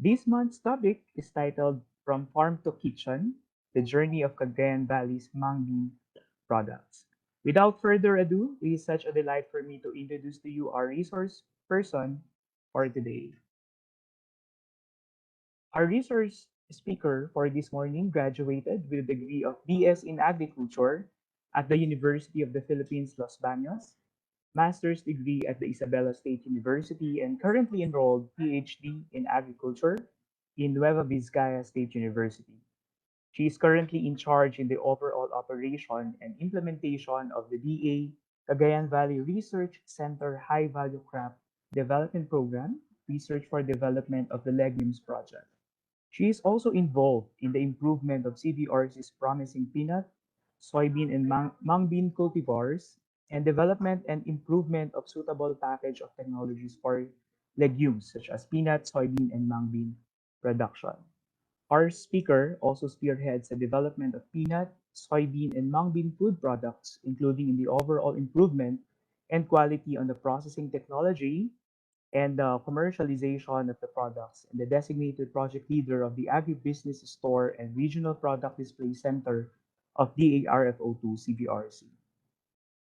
This month's topic is titled From Farm to Kitchen, The Journey of Cagayan Valley's MangBean Products. Without further ado, it is such a delight for me to introduce to you our resource person for today. Our resource speaker for this morning graduated with a degree of BS in Agriculture at the University of the Philippines, Los Baños, master's degree at the Isabela State University, and currently enrolled PhD in Agriculture in Nueva Vizcaya State University. She is currently in charge in the overall operation and implementation of the DA Cagayan Valley Research Center High Value Crop Development Program, Research for Development of the Legumes Project. She is also involved in the improvement of CVRC's promising peanut, soybean, and mungbean cultivars, and development and improvement of suitable package of technologies for legumes such as peanut, soybean, and mungbean production. Our speaker also spearheads the development of peanut, soybean, and mungbean food products, including in the overall improvement and quality on the processing technology and the commercialization of the products, and the designated project leader of the Agribusiness Store and Regional Product Display Center of DARFO2 CBRC.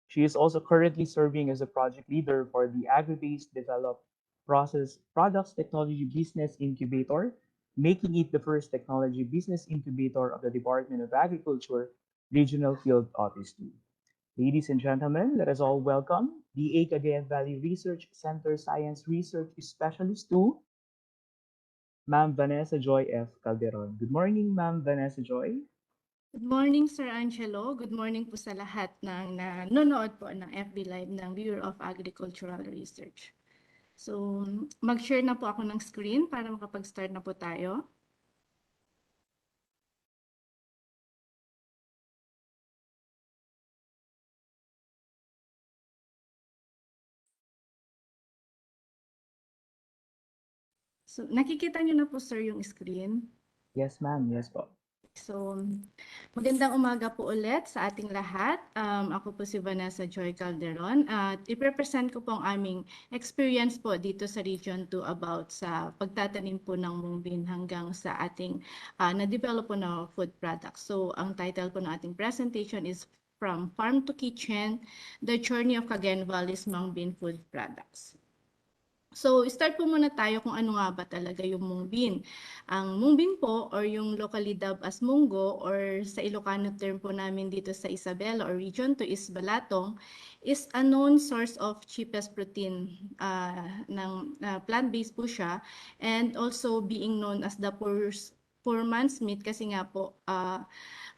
She is also currently serving as a project leader for the Agri-Based Developed Process Products Technology Business Incubator, making it the first technology business incubator of the Department of Agriculture Regional Field Office 2. Ladies and gentlemen, let us all welcome the Cagayan Valley Research Center Science Research Specialist 2, Ma'am Vanessa Joy F. Calderon. Good morning, Ma'am Vanessa Joy. Good morning, Sir Angelo. Good morning po sa lahat ng nanonood po ng FB Live ng Bureau of Agricultural Research. So, mag-share na po ako ng screen para makapag-start na po tayo. So, nakikita niyo na po, sir, yung screen? Yes, ma'am. Yes po. So, magandang umaga po ulit sa ating lahat. Ako po si Vanessa Joy Calderon at i-represent ko po ang aming experience po dito sa Region 2 about sa pagtatanim po ng mungbin hanggang sa ating na-develop po na food products. So, ang title po ng ating presentation is From Farm to Kitchen, The Journey of Cagayan Valley's Mungbin Food Products. So, start po muna tayo kung ano nga ba talaga yung mungbin. Ang mungbin po or yung locally dubbed as Mungo or sa Ilocano term po namin dito sa Isabela or Region 2 is balatong is a known source of cheapest protein ng plant-based po siya and also being known as the poor man's meat kasi nga po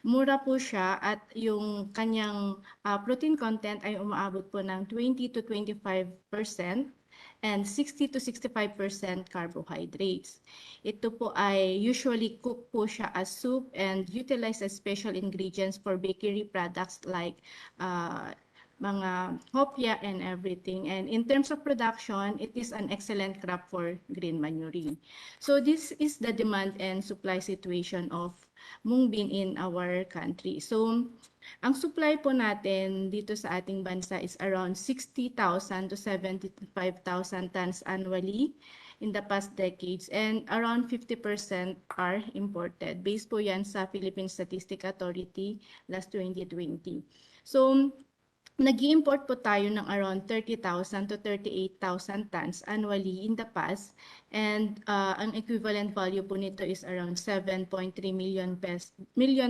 mura po siya at yung kanyang protein content ay umaabot po ng 20 to 25% and 60 to 65% carbohydrates. Ito po ay usually cook po siya as soup and utilize as special ingredients for bakery products like mga hopya and everything. And in terms of production, it is an excellent crop for green manuring. So this is the demand and supply situation of mungbin in our country. So ang supply po natin dito sa ating bansa is around 60,000 to 75,000 tons annually in the past decades and around 50% are imported. Based po yan sa Philippine Statistic Authority last 2020. So, nag-i-import po tayo ng around 30,000 to 38,000 tons annually in the past and ang equivalent value po nito is around 7.3 million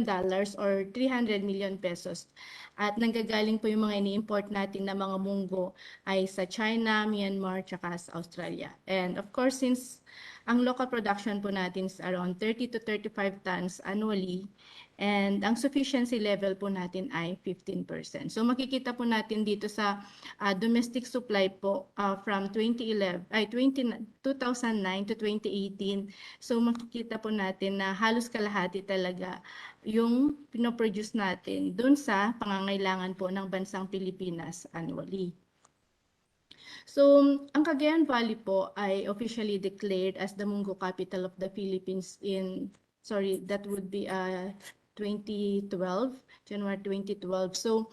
dollars or 300 million pesos. At nanggagaling po yung mga ini-import natin na mga munggo ay sa China, Myanmar, tsaka sa Australia. And of course, since ang local production po natin is around 30 to 35 tons annually, and ang sufficiency level po natin ay 15%. So makikita po natin dito sa domestic supply po from 2009 to 2018. So makikita po natin na halos kalahati talaga yung pinoproduce natin dun sa pangangailangan po ng bansang Pilipinas annually. So, ang Cagayan Valley po ay officially declared as the Mungo capital of the Philippines in, sorry, that would be 2012, January 2012. So,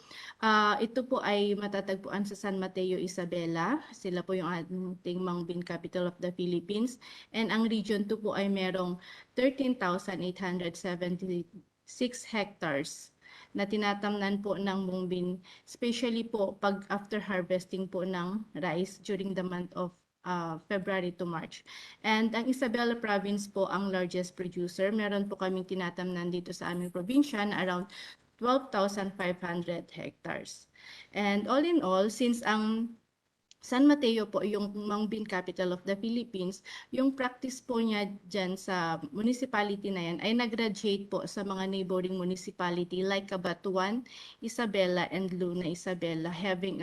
ito po ay matatagpuan sa San Mateo, Isabela. Sila po yung ating MangBean capital of the Philippines. And ang Region 2 po ay merong 13,876 hectares na tinatamnan po ng MangBean, especially po pag after harvesting po ng rice during the month of February to March. And ang Isabela province po ang largest producer. Meron po kaming tinatamnan dito sa aming probinsya na around 12,500 hectares. And all in all, since ang San Mateo po yung MangBean capital of the Philippines, yung practice po niya dyan sa municipality na yan ay nag-graduate po sa mga neighboring municipality like Cabanatuan, Isabela, and Luna, Isabela, having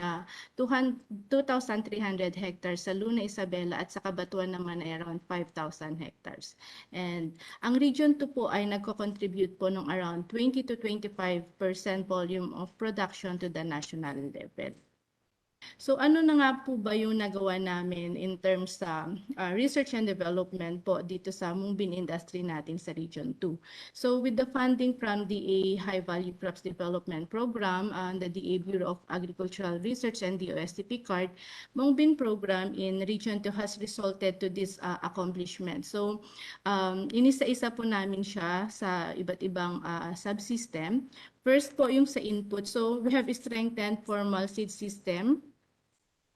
2,300 hectares sa Luna, Isabela, at sa Cabanatuan naman ay around 5,000 hectares. And ang Region 2 po ay nagko-contribute po ng around 20 to 25% volume of production to the national level. So ano na nga po ba yung nagawa namin in terms sa research and development po dito sa MangBean industry natin sa Region 2. So with the funding from DA High Value Crops Development Program, the DA Bureau of Agricultural Research and the OSTP card, MangBean program in Region 2 has resulted to this accomplishment. So inisa-isa po namin siya sa iba't ibang subsystem. First po yung sa input. So we have strengthened formal seed system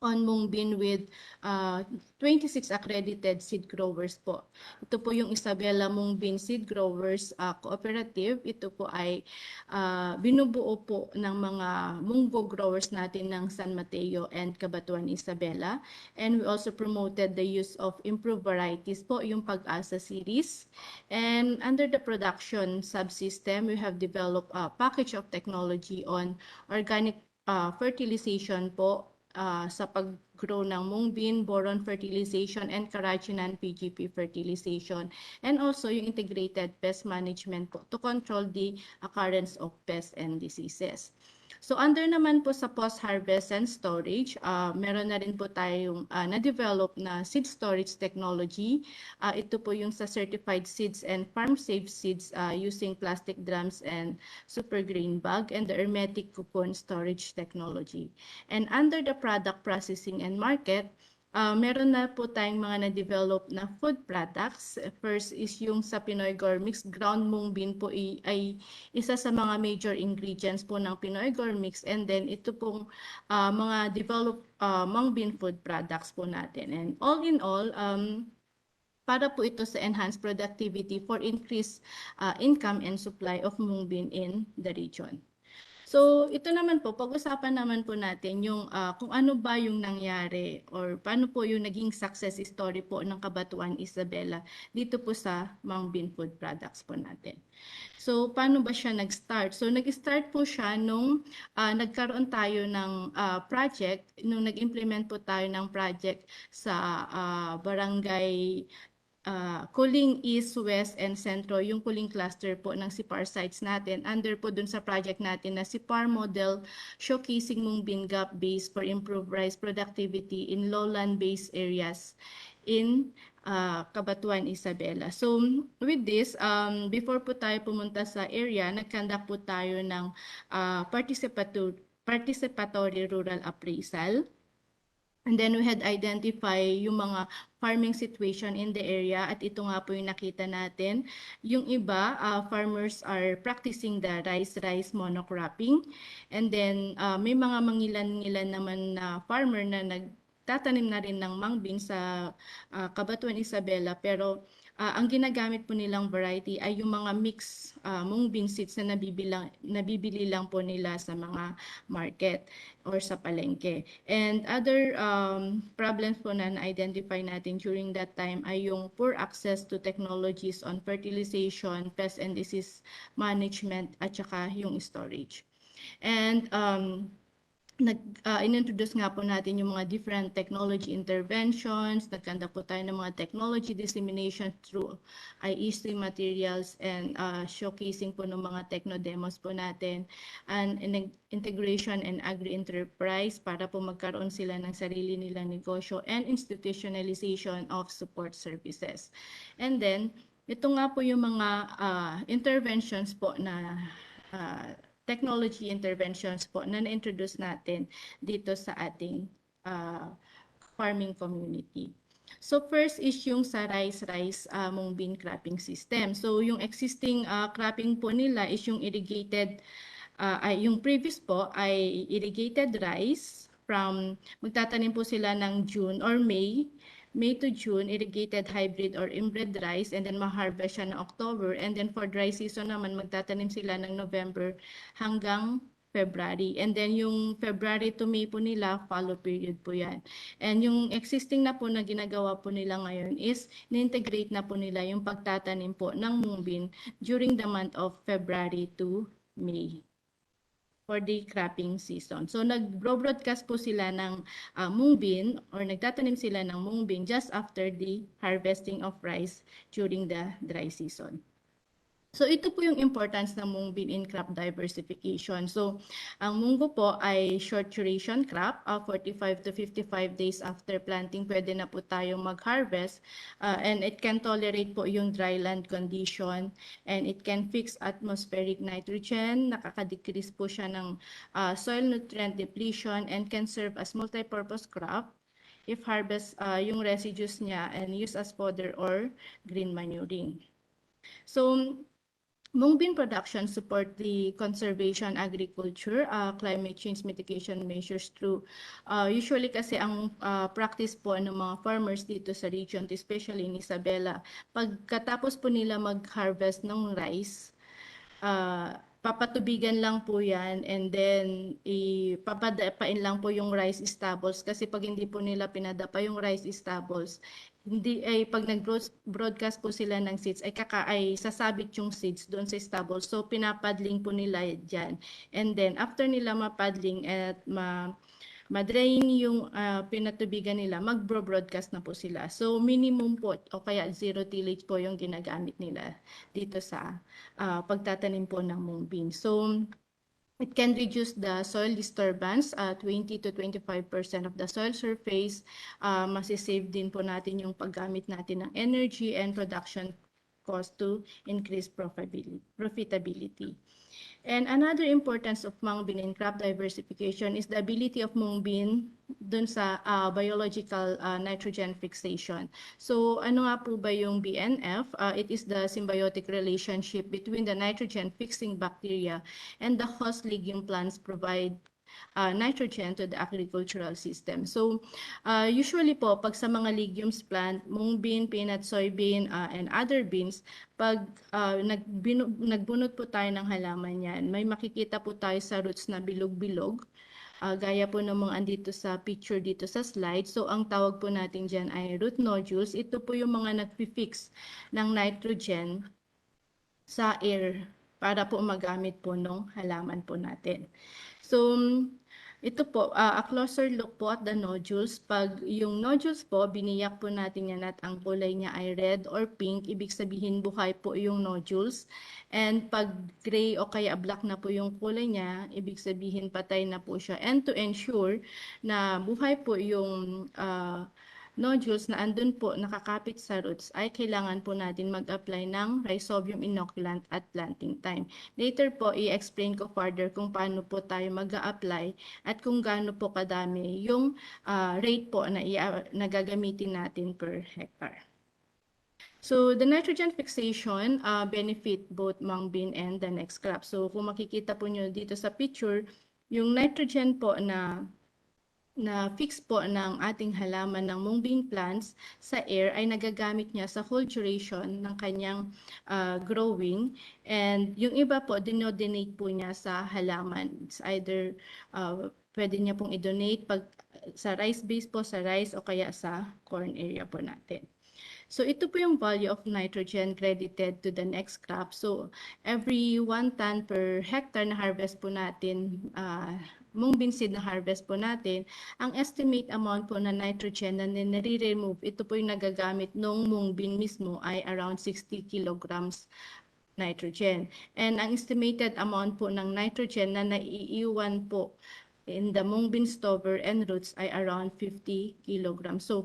on MangBean with 26 accredited seed growers po. Ito po yung Isabela MangBean Seed Growers Cooperative. Ito po ay binubuo po ng mga Mungo growers natin ng San Mateo and Cabanatuan, Isabela. And we also promoted the use of improved varieties po, yung Pag-asa series. And under the production subsystem, we have developed a package of technology on organic fertilization po, sa pag-grow ng MangBean, boron fertilization, and carrageenan PGP fertilization. And also yung integrated pest management po to control the occurrence of pests and diseases. So under naman po sa post-harvest and storage, meron na rin po tayong na-develop na seed storage technology. Ito po yung sa certified seeds and farm-safe seeds using plastic drums and super grain bag, and the hermetic cocoon storage technology. And under the product processing and market, meron na po tayong mga na-develop na food products. First is yung sa Pinoy Gourmix. Ground MangBean po ay isa sa mga major ingredients po ng Pinoy Gourmix. And then ito pong mga developed MangBean food products po natin. And all in all, para po ito sa enhanced productivity for increased income and supply of MangBean in the region. So, ito naman po, pag-usapan naman po natin yung kung ano ba yung nangyari or paano po yung naging success story po ng Cabanatuan, Isabela dito po sa MangBean food products po natin. So, paano ba siya nag-start? So, nag-start po siya nung nagkaroon tayo ng project, nung nag-implement po tayo ng project sa barangay Kuling East, West, and Centro, yung Kuling cluster po ng SIPAR sites natin. Under po dun sa project natin na SIPAR model showcasing MangBean gap base for improved rice productivity in lowland-based areas in Cabanatuan, Isabela. So with this, before po tayo pumunta sa area, nag-conduct po tayo ng participatory rural appraisal. And then we had identify yung mga farming situation in the area, at ito nga po yung nakita natin. Yung iba, farmers are practicing the rice monocropping. And then may mga mangilan-ngilan naman na farmer na nagtatanim na rin ng MangBean sa Cabanatuan, Isabela, pero ang ginagamit po nilang variety ay yung mga mix MangBean seeds na nabibili lang po nila sa mga market or sa palengke. And other problems po na na-identify natin during that time ay yung poor access to technologies on fertilization, pest and disease management, at saka yung storage. And in-introduce nga po natin yung mga different technology interventions, nagkanda po tayo ng mga technology dissemination through IEC materials, and showcasing po ng mga techno demos po natin, and integration and agri-enterprise para po magkaroon sila ng sarili nilang negosyo, and institutionalization of support services. And then, ito nga po yung mga interventions po na technology interventions po na na-introduce natin dito sa ating farming community. So first is yung sa rice MangBean cropping system. So yung existing cropping po nila is yung irrigated yung previous po ay irrigated rice from magtatanim po sila ng June or May to June, irrigated hybrid or inbred rice, and then ma-harvest siya ng October, and then for dry season naman magtatanim sila ng November hanggang February. And then yung February to May po nila, follow period po yan. And yung existing na po na ginagawa po nila ngayon is ni-integrate na po nila yung pagtatanim po ng MangBean during the month of February to May for the cropping season. So nag-broadcast po sila ng MangBean or nagtatanim sila ng MangBean just after the harvesting of rice during the dry season. So ito po yung importance ng MangBean in crop diversification. So ang Mungo po ay short duration crop, 45 to 55 days after planting pwede na po tayo mag-harvest, and it can tolerate po yung dry land condition, and it can fix atmospheric nitrogen, nakaka-decrease po siya ng soil nutrient depletion, and can serve as multi-purpose crop if harvest yung residues niya and use as fodder or green manuring. So MangBean production support the conservation agriculture, climate change mitigation measures through, usually kasi ang practice po ng mga farmers dito sa region, especially in Isabela, pagkatapos po nila mag-harvest ng rice, papatubigan lang po yan, and then ipapadapain lang po yung rice stubbles, kasi pag hindi po nila pinadapa yung rice stubbles, hindi ay pag nag-broadcast po sila ng seeds ay sasabit yung seeds doon sa stubble. So pinapadling po nila diyan. And then after nila mapadling at ma-drain yung pinatubigan nila, mag-broadcast na po sila. So minimum po o kaya zero tillage po yung ginagamit nila dito sa pagtatanim po ng MangBean. So it can reduce the soil disturbance, 20 to 25% of the soil surface. Masisave din po natin yung paggamit natin ng energy and production cost to increase profitability. And another importance of MangBean in crop diversification is the ability of MangBean dun sa biological nitrogen fixation. So ano nga po ba yung BNF? It is the symbiotic relationship between the nitrogen fixing bacteria and the host legume plants provide nitrogen to the agricultural system. So usually po pag sa mga legumes plant, MangBean, peanut, soybean, and other beans, pag nagbunot po tayo ng halaman yan, may makikita po tayo sa roots na bilog-bilog. Gaya po ng mga andito sa picture dito sa slide. So ang tawag po natin dyan ay root nodules. Ito po yung mga nagpi-fix ng nitrogen sa air para po magamit po ng halaman po natin. So ito po, a closer look po at the nodules. Pag yung nodules po, biniyak po natin yan at ang kulay niya ay red or pink, ibig sabihin buhay po yung nodules. And pag gray o kaya black na po yung kulay niya, ibig sabihin patay na po siya. And to ensure na buhay po yung nodules na andun po nakakapit sa roots, ay kailangan po natin mag-apply ng rhizobium inoculant at planting time. Later po, i-explain ko further kung paano po tayo mag-a-apply at kung gaano po kadami yung rate po na gagamitin natin per hectare. So the nitrogen fixation benefit both MangBean and the next crop. So kung makikita po nyo dito sa picture, yung nitrogen po na fix po ng ating halaman ng MangBean plants sa air ay nagagamit niya sa whole duration ng kanyang growing, and yung iba po dinodonate po niya sa halaman. It's either pwede niya pong i-donate pag sa rice base po, sa rice o kaya sa corn area po natin. So ito po yung value of nitrogen credited to the next crop. So every 1 ton per hectare na harvest po natin, MangBean seed na harvest po natin, ang estimate amount po na nitrogen na nire-remove, ito po yung nagagamit ng MangBean mismo ay around 60 kilograms nitrogen. And ang estimated amount po ng nitrogen na naiiwan po in the mung bean stover and roots ay around 50 kilograms. So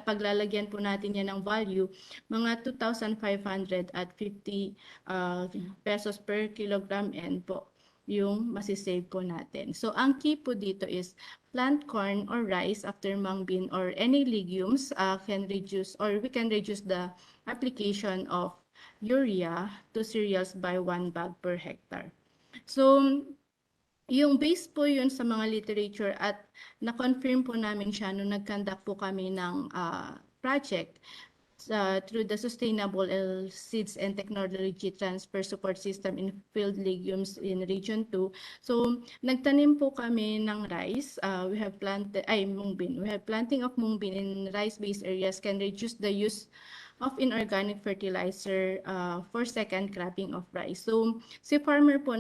paglalagyan po natin yan ng value, mga 2,500 at 50 pesos per kilogram and po yung masisave po natin. So ang key po dito is plant corn or rice after mung bean or any legumes can reduce or we can reduce the application of urea to cereals by 1 bag per hectare. So yung base po yun sa mga literature at na-confirm po namin siya nung nag-conduct po kami ng project through the Sustainable Seeds and Technology Transfer Support System in Field Legumes in Region 2. So, nagtanim po kami ng rice. We have planted, mung bean. We have planting of mung bean in rice-based areas can reduce the use of inorganic fertilizer for second cropping of rice. So, si farmer po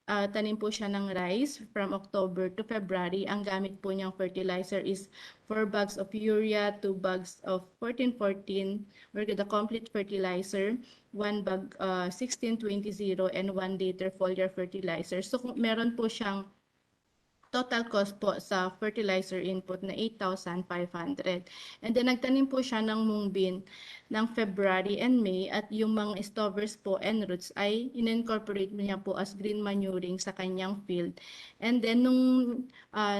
tanim po siya ng rice from October to February. Ang gamit po niyang fertilizer is 4 bags of urea, 2 bags of Fortin or the complete fertilizer, 1 bag 1620 and 1 liter foliar fertilizer. So meron po siyang total cost po sa fertilizer input na 8,500. And then nagtanim po siya ng mung bean ng February and May at yung mga stovers po and roots ay in-incorporate niya po as green manuring sa kanyang field. And then nung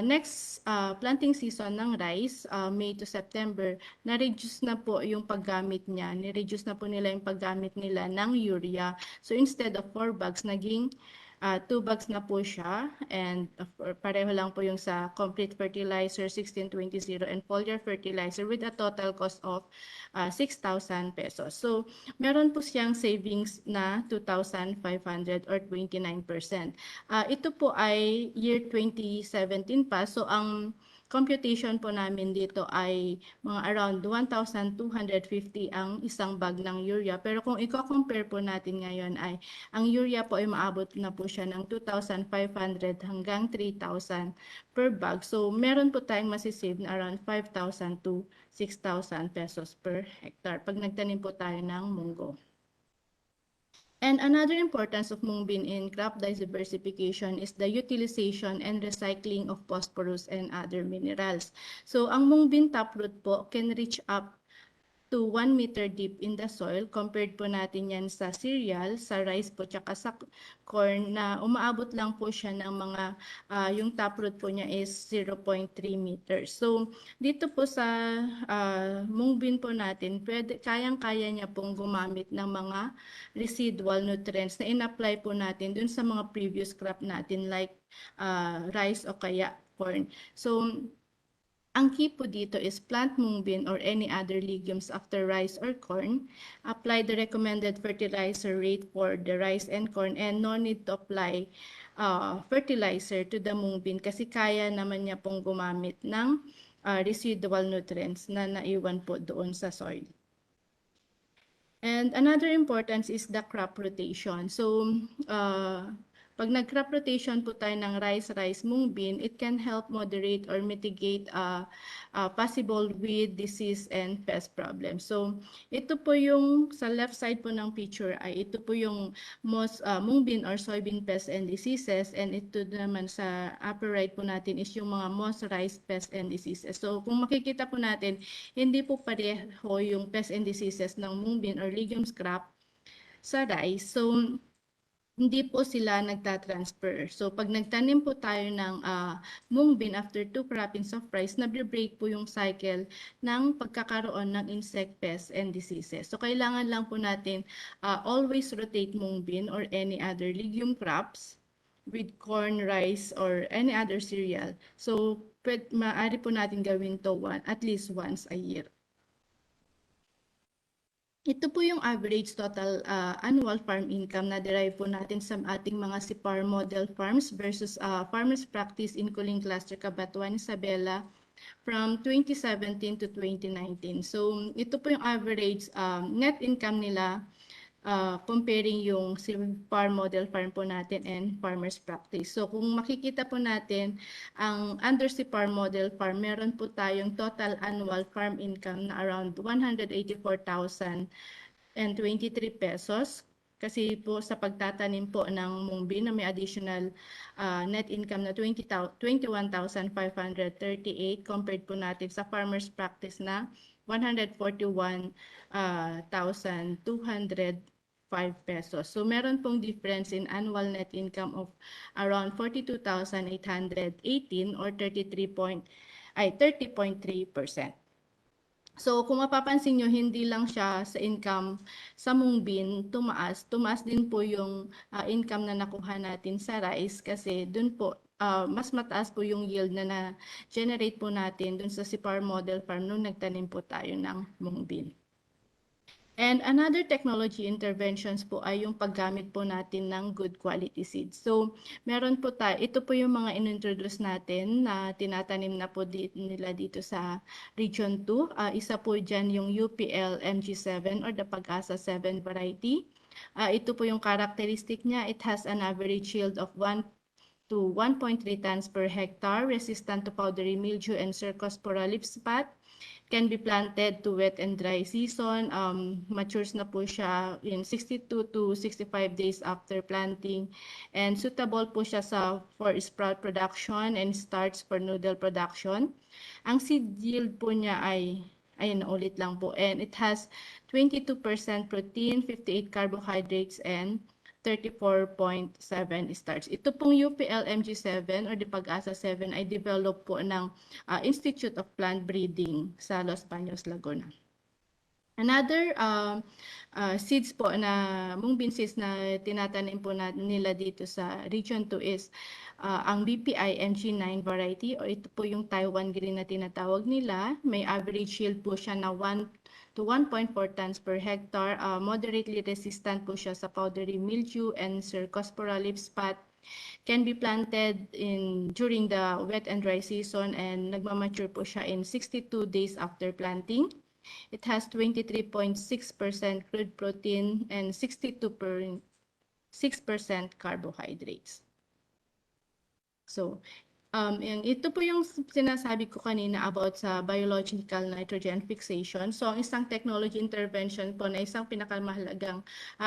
next planting season ng rice, May to September, na-reduce na po yung paggamit niya. Ni-reduce na po nila yung paggamit nila ng urea. So instead of 4 bags, naging 2 bags na po siya and pareho lang po yung sa complete fertilizer 1620 and foliar fertilizer with a total cost of 6,000 pesos. So meron po siyang savings na 2,500 or 29%. Ito po ay year 2017 pa, so ang computation po namin dito ay mga around 1,250 ang isang bag ng urea. Pero kung i-compare po natin ngayon ay ang urea po ay maabot na po siya ng 2,500 hanggang 3,000 per bag. So meron po tayong masisave na around 5,000 to 6,000 pesos per hectare pag nagtanim po tayo ng munggo. And another importance of mung bean in crop diversification is the utilization and recycling of phosphorus and other minerals. So ang mung bean taproot po can reach up to 1 meter deep in the soil. Compared po natin yan sa cereal, sa rice po, tsaka sa corn na umaabot lang po siya ng mga, yung taproot po niya is 0.3 meters. So, dito po sa mung bean po natin, kayang-kaya niya pong gumamit ng mga residual nutrients na in-apply po natin dun sa mga previous crop natin like rice o kaya corn. So, ang key po dito is plant mung bean or any other legumes after rice or corn. Apply the recommended fertilizer rate for the rice and corn and no need to apply fertilizer to the mung bean kasi kaya naman niya pong gumamit ng residual nutrients na naiwan po doon sa soil. And another importance is the crop rotation. So, pag nag-crop rotation po tayo ng rice, mung bean, it can help moderate or mitigate possible weed, disease, and pest problems. So, ito po yung sa left side po ng picture ay ito po yung most mung bean or soybean pests and diseases, and ito naman sa upper right po natin is yung mga most rice pests and diseases. So, kung makikita po natin, hindi po pareho yung pests and diseases ng mung bean or legumes crop sa rice. So, hindi po sila nagtatransfer. So, pag nagtanim po tayo ng mung bean after 2 croppings of rice, nabibreak po yung cycle ng pagkakaroon ng insect pests and diseases. So, kailangan lang po natin always rotate mung bean or any other legume crops with corn, rice, or any other cereal. So, maaari po natin gawin to at least once a year. Ito po yung average total annual farm income na derive po natin sa ating mga SIPAR model farms versus farmers practice in Kuling Cluster, Cabanatuan, Isabela from 2017 to 2019. So ito po yung average net income nila comparing yung SIPAR model farm po natin and farmers practice. So kung makikita po natin ang under SIPAR model farm, meron po tayong total annual farm income na around 184,023 pesos Kasi po sa pagtatanim po ng mung bean na may additional net income na 21,538 compared po natin sa farmers practice na 141,205 pesos. So meron pong difference in annual net income of around 42,818 or 30.3%. So kung mapapansin nyo, hindi lang siya sa income sa mung bean tumaas din po yung income na nakuha natin sa rice kasi dun po mas mataas po yung yield na na-generate po natin dun sa CPAR model farm nung nagtanim po tayo ng mung bean. And another technology interventions po ay yung paggamit po natin ng good quality seeds. So, meron po tayo, ito po yung mga inintroduce natin na tinatanim na po nila dito sa Region 2. Isa po dyan yung UPL MG7 or the Pag-asa 7 variety. Ito po yung characteristic niya. It has an average yield of 1 to 1.3 tons per hectare, resistant to powdery mildew and cercospora leaf spot. Can be planted to wet and dry season. Matures na po siya in 62 to 65 days after planting. And suitable po siya for sprout production and starts for noodle production. Ang seed yield po niya ayun, ulit lang po. And it has 22% protein, 58 carbohydrates, and 34.7 starch. Ito pong UPL MG7 or the Pag-asa 7 ay develop po ng Institute of Plant Breeding sa Los Baños, Laguna. Another seeds po na mung bean seeds na tinatanim po nila dito sa Region 2 is ang BPI MG9 variety o ito po yung Taiwan green na tinatawag nila. May average yield po siya na 1 to 1.4 tons per hectare. Moderately resistant po siya sa powdery mildew and cercospora leaf spot. Can be planted during the wet and dry season and nagmamature po siya in 62 days after planting. It has 23.6% crude protein and 62.6% carbohydrates. So, ito po yung sinasabi ko kanina about sa biological nitrogen fixation. So, ang isang technology intervention po na isang pinakamahalagang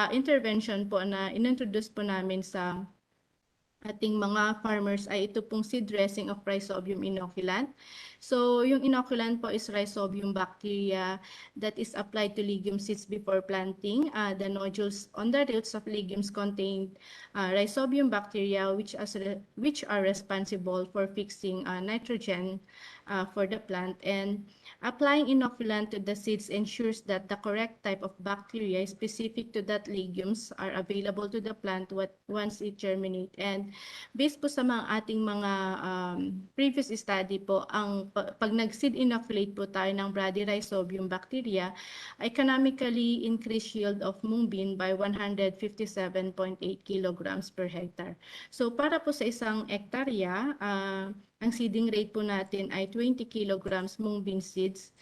intervention po na inintroduce po namin sa ating mga farmers ay ito pong seed dressing of Rhizobium inoculant. So, yung inoculant po is Rhizobium bacteria that is applied to legume seeds before planting. The nodules on the roots of legumes contain Rhizobium bacteria which are responsible for fixing nitrogen for the plant, and applying inoculant to the seeds ensures that the correct type of bacteria specific to that legumes are available to the plant once it germinates. And based po sa mga ating mga previous study po, pag nag-seed inoculate po tayo ng Bradyrhizobium bacteria, economically increased yield of mung bean by 157.8 kilograms per hectare. So para po sa isang hektarya, ang seeding rate po natin ay 20 kilograms mung bean seeds.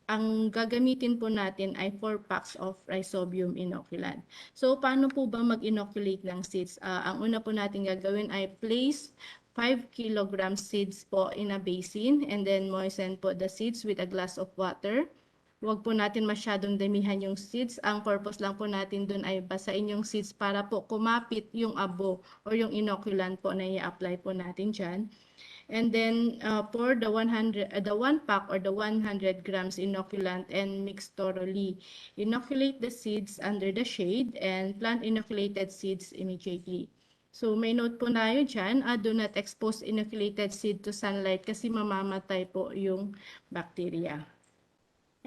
Ang gagamitin po natin ay 4 packs of Rhizobium inoculant. So, paano po ba mag-inoculate ng seeds? Ang una po natin gagawin ay place 5 kilogram seeds po in a basin and then moisten po the seeds with a glass of water. Huwag po natin masyadong damihan yung seeds. Ang purpose lang po natin dun ay basain yung seeds para po kumapit yung abo or yung inoculant po na i-apply po natin dyan. And then pour the 1 pack or the 100 grams inoculant and mix thoroughly. Inoculate the seeds under the shade and plant inoculated seeds immediately. So may note po tayo dyan, do not expose inoculated seed to sunlight kasi mamamatay po yung bacteria.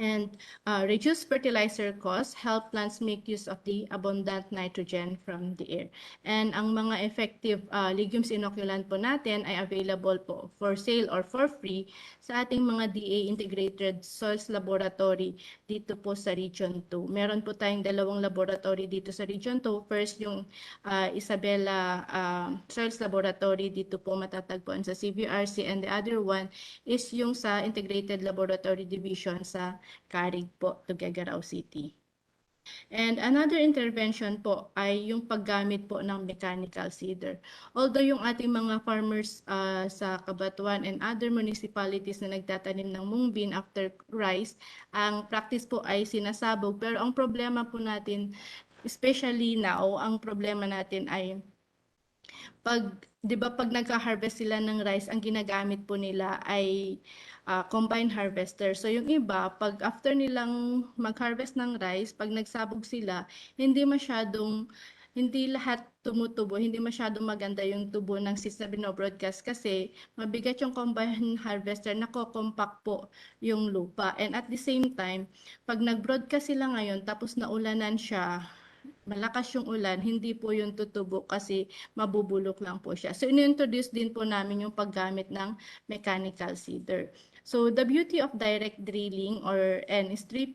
And reduce fertilizer costs, help plants make use of the abundant nitrogen from the air. And ang mga effective legumes inoculant po natin ay available po for sale or for free sa ating mga DA Integrated Soils Laboratory dito po sa Region 2. Meron po tayong dalawang laboratory dito sa Region 2. First, yung Isabela Soils Laboratory dito po matatagpuan sa CVRC, and the other one is yung sa Integrated Laboratory Division sa Carig po, Tuguegarao City. And another intervention po ay yung paggamit po ng mechanical seeder. Although yung ating mga farmers sa Cabanatuan and other municipalities na nagtatanim ng mung bean after rice, ang practice po ay sinasabog. Pero ang problema po natin especially now, ang problema natin ay pag, 'di ba pag nagka-harvest sila ng rice, ang ginagamit po nila ay combine harvester. So yung iba, pag after nilang mag-harvest ng rice, pag nagsabog sila, hindi lahat tumutubo, hindi masyadong maganda yung tubo ng seeds na binobroadcast kasi mabigat yung combine harvester, nako-compact po yung lupa. And at the same time, pag nag-broadcast sila ngayon tapos naulanan siya, malakas yung ulan, hindi po yung tutubo kasi mabubulok lang po siya. So, in-introduce din po namin yung paggamit ng mechanical seeder. So, the beauty of direct drilling and strip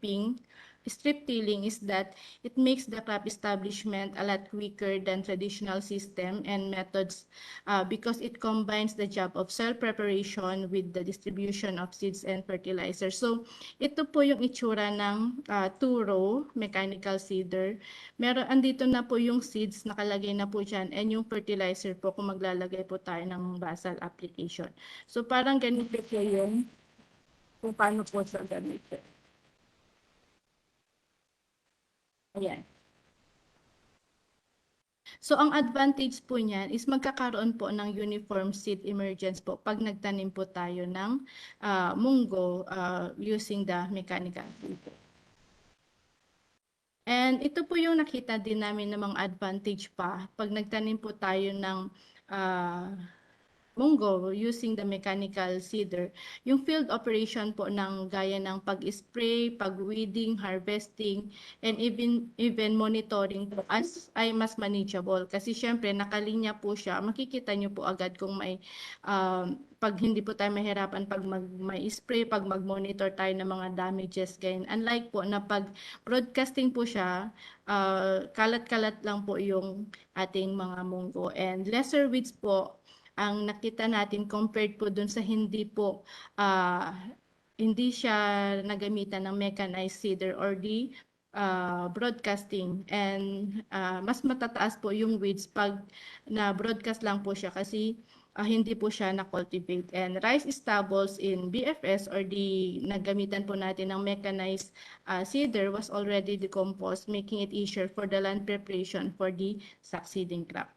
tilling is that it makes the crop establishment a lot quicker than traditional system and methods because it combines the job of soil preparation with the distribution of seeds and fertilizers. So, ito po yung itsura ng two-row mechanical seeder. Andito na po yung seeds, nakalagay na po dyan, and yung fertilizer po kung maglalagay po tayo ng basal application. So, parang ganito po yung kung paano po siya gamitin. Ayan. So, ang advantage po niyan is magkakaroon po ng uniform seed emergence po pag nagtanim po tayo ng mungo using the mechanical seeder. And ito po yung nakita din namin ng mga advantage pa pag nagtanim po tayo ng Mungo using the mechanical seeder. Yung field operation po ng gaya ng pag-spray, pag-weeding, harvesting, and even monitoring po ay mas manageable. Kasi syempre nakalinya po siya, makikita nyo po agad kung may pag hindi po tayo mahirapan pag may spray, pag mag-monitor tayo ng mga damages, ganyan. Unlike po na pag broadcasting po siya, kalat-kalat lang po yung ating mga munggo. And lesser weeds po ang nakita natin compared po dun sa hindi siya nagamitan ng mechanized seeder or the broadcasting, and mas matataas po yung weeds pag na broadcast lang po siya kasi hindi po siya na-cultivate. And rice stubbles in BFS or the naggamitan po natin ng mechanized seeder was already decomposed, making it easier for the land preparation for the succeeding crop.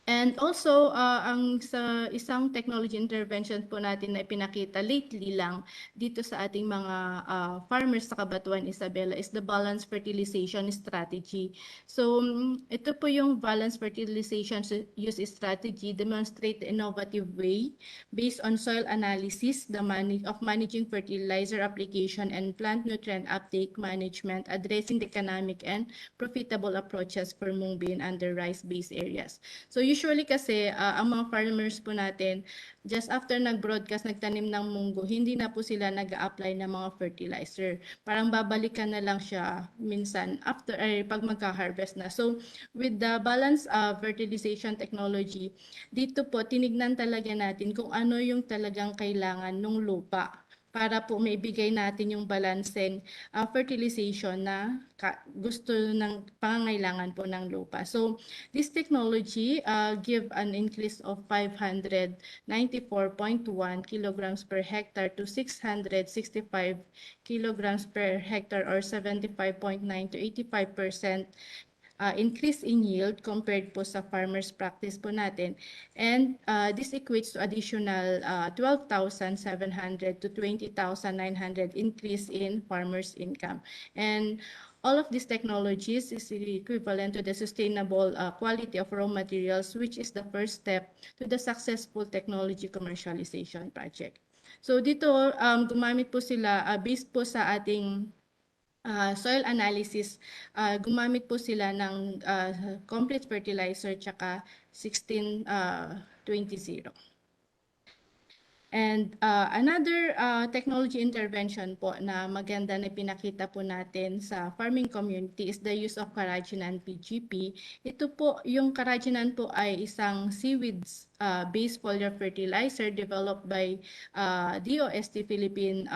And also, ang sa isang technology intervention po natin na ipinakita lately lang dito sa ating mga farmers sa Cabanatuan, Isabela is the balanced fertilization strategy. So, ito po yung balanced fertilization use strategy demonstrate the innovative way based on soil analysis, of managing fertilizer application and plant nutrient uptake management, addressing the economic and profitable approaches for MangBean under rice-based areas. So, usually kasi ang mga farmers po natin, just after nag-broadcast, nagtanim ng munggo, hindi na po sila nag-a-apply ng mga fertilizer. Parang babalikan na lang siya minsan after pag magka-harvest na. So with the balanced fertilization technology, dito po tinignan talaga natin kung ano yung talagang kailangan ng lupa para po maibigay natin yung balancing fertilization na gusto ng pangangailangan po ng lupa. So, this technology give an increase of 594.1 kilograms per hectare to 665 kilograms per hectare or 75.9 to 85% increase in yield compared po sa farmers practice po natin. And this equates to additional 12,700 to 20,900 increase in farmers' income. And all of these technologies is equivalent to the sustainable quality of raw materials, which is the first step to the successful technology commercialization project. So dito, gumamit po sila, based po sa ating soil analysis, gumamit po sila ng complete fertilizer tsaka 16-20. And another technology intervention po na maganda na pinakita po natin sa farming community is the use of Cagayan PGP. Ito po, yung Cagayan po ay isang seaweeds-based foliar fertilizer developed by DOST Philippine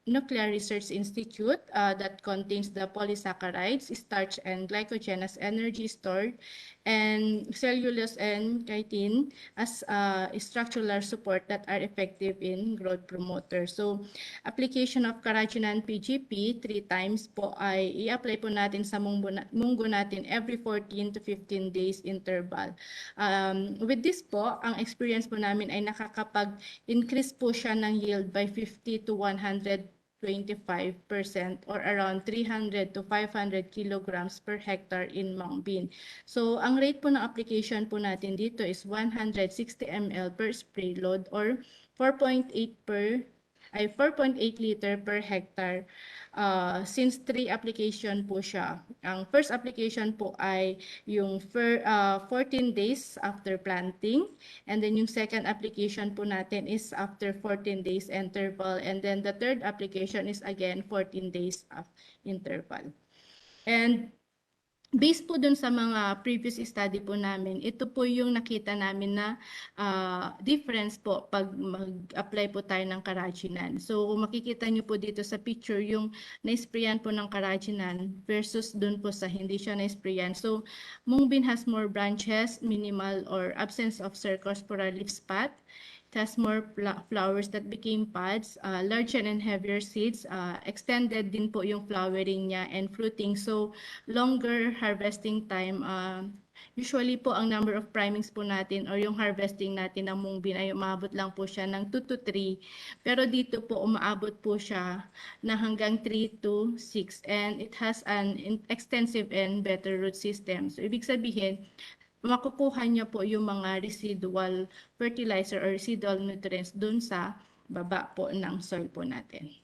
Nuclear Research Institute that contains the polysaccharides, starch, and glycogen as energy stored and cellulose and chitin as structural support that are effective in growth promoter. So, application of carrageenan PGP 3 times po ay i-apply po natin sa munggo natin every 14 to 15 days interval. With this po, ang experience po namin ay nakakapag-increase po siya ng yield by 50 to 125% or around 300 to 500 kilograms per hectare in MangBean. So, ang rate po ng application po natin dito is 160 ml per spray load or 4.8 liter per hectare. Since 3 application po siya. Ang first application po ay yung 14 days after planting, and then yung second application po natin is after 14 days interval, and then the third application is again 14 days interval. And based po dun sa mga previous study po namin, ito po yung nakita namin na difference po pag mag-apply po tayo ng carrageenan. So, makikita nyo po dito sa picture yung na-sprayan po ng carrageenan versus dun po sa hindi siya na-sprayan. So, MangBean has more branches, minimal or absence of cercospora leaf spot. It has more flowers that became pods, larger and heavier seeds, extended din po yung flowering niya and fruiting. So, longer harvesting time. Usually po, ang number of primings po natin or yung harvesting natin ng MangBean ay umabot lang po siya ng 2 to 3. Pero dito po, umaabot po siya na hanggang 3 to 6. And it has an extensive and better root system. So, ibig sabihin, makukuha niya po yung mga residual fertilizer or residual nutrients dun sa baba po ng soil po natin.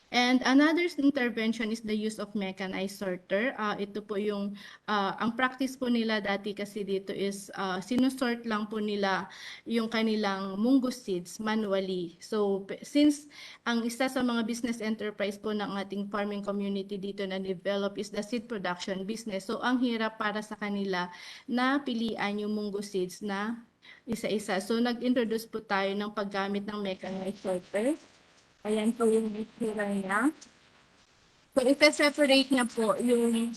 And another intervention is the use of mechanized sorter. Ito po yung, ang practice po nila dati kasi dito is sinusort lang po nila yung kanilang mungo seeds manually. So, since ang isa sa mga business enterprise po ng ating farming community dito na develop is the seed production business. So, ang hirap para sa kanila na pilian yung mungo seeds na isa-isa. So, nag-introduce po tayo ng paggamit ng mechanized sorter. Ayan po yung itsura niya. So, isa-separate niya po yung...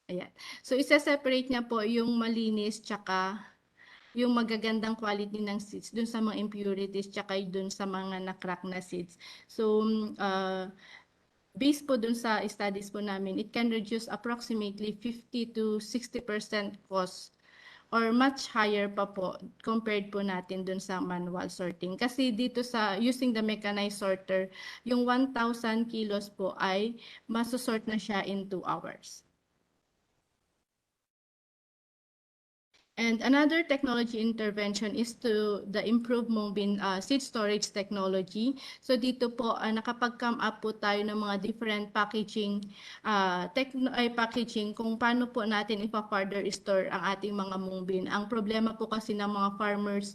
Ayan. So, isa-separate niya po yung malinis tsaka yung magagandang quality ng seeds dun sa mga impurities tsaka dun sa mga na-crack na seeds. So, based po dun sa studies po namin, it can reduce approximately 50 to 60% cost or much higher pa po compared po natin dun sa manual sorting. Kasi dito sa using the mechanized sorter, yung 1,000 kilos po ay masosort na siya in 2 hours. And another technology intervention is to the improved MangBean seed storage technology. So dito po nakapag-come up po tayo ng mga different packaging packaging kung paano po natin ipa-further store ang ating mga MangBean. Ang problema po kasi ng mga farmers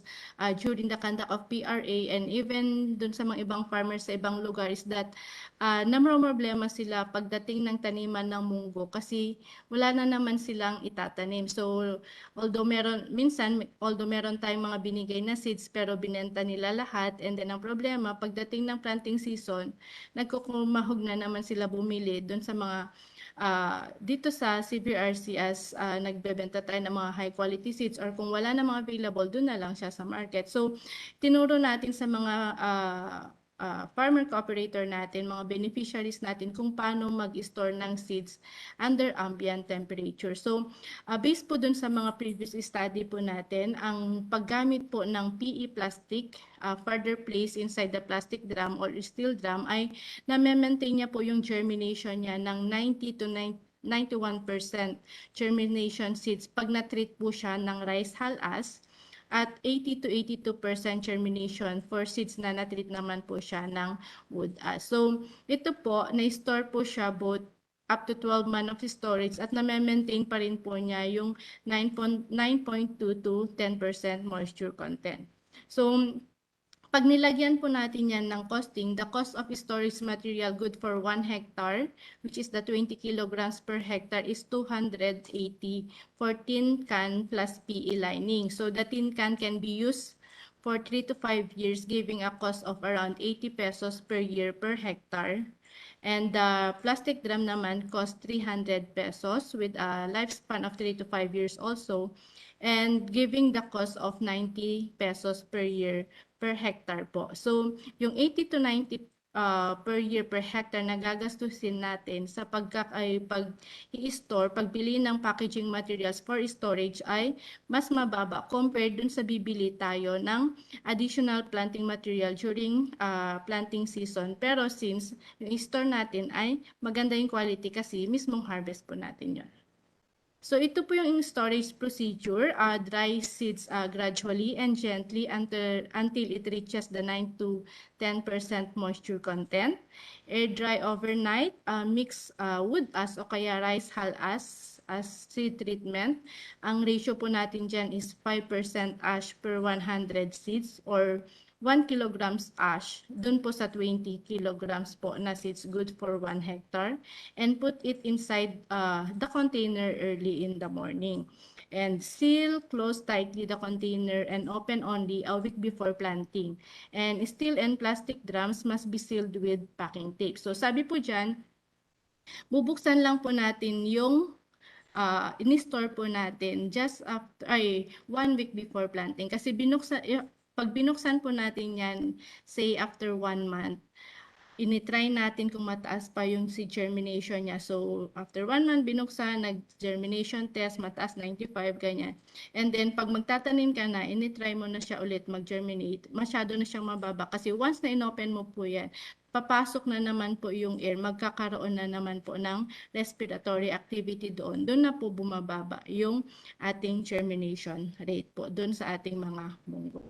during the conduct of PRA and even dun sa mga ibang farmers sa ibang lugar is that problema sila pagdating ng taniman ng munggo kasi wala na naman silang itatanim. So although meron tayong mga binigay na seeds pero binenta nila lahat, and then ang problema pagdating ng planting season, nagkukumahog na naman sila bumili doon sa mga dito sa CBRC as nagbebenta tayo ng mga high quality seeds or kung wala na mga available, doon na lang siya sa market. So tinuro natin sa mga farmer cooperator natin, mga beneficiaries natin kung paano mag-store ng seeds under ambient temperature. So, based po dun sa mga previous study po natin, ang paggamit po ng PE plastic further placed inside the plastic drum or steel drum ay na-maintain niya po yung germination niya ng 90 to 91% germination seeds pag na-treat po siya ng rice hull ash at 80 to 82% germination for seeds na na-treat naman po siya ng wood ash. So, ito po, na-store po siya both up to 12 months of storage at na-maintain pa rin po niya yung 9.2 to 10% moisture content. So, pag nilagyan po natin yan ng costing, the cost of storage material good for 1 hectare, which is the 20 kilograms per hectare, is 280 for tin can plus PE lining. So the tin can be used for 3 to 5 years, giving a cost of around 80 pesos per year per hectare. And the plastic drum naman cost 300 pesos with a lifespan of 3 to 5 years also, and giving the cost of 90 pesos per year per hectare po. So, yung 80 to 90 per year per hectare na gagastusin natin sa pag-i-store, pagbili ng packaging materials for storage ay mas mababa compared dun sa bibili tayo ng additional planting material during planting season. Pero since yung store natin ay maganda yung quality kasi mismong harvest po natin yun. So ito po yung storage procedure. Dry seeds gradually and gently until it reaches the 9 to 10% moisture content. Air dry overnight. Mix wood ash o kaya rice hull ash as seed treatment. Ang ratio po natin dyan is 5% ash per 100 seeds or 1 kilograms ash dun po sa 20 kilograms po na seeds, good for 1 hectare, and put it inside the container early in the morning. And seal, close tightly the container and open only a week before planting. And steel and plastic drums must be sealed with packing tape. So sabi po dyan, bubuksan lang po natin yung in-store po natin just after, 1 week before planting. Kasi pag binuksan po natin yan, say after 1 month, initry natin kung mataas pa yung seed germination niya. So, after 1 month binuksan, nag-germination test, mataas 95, ganyan. And then, pag magtatanim ka na, initry mo na siya ulit mag-germinate, masyado na siyang mababa. Kasi once na inopen mo po yan, papasok na naman po yung air, magkakaroon na naman po ng respiratory activity doon. Doon na po bumababa yung ating germination rate po, doon sa ating mga munggo.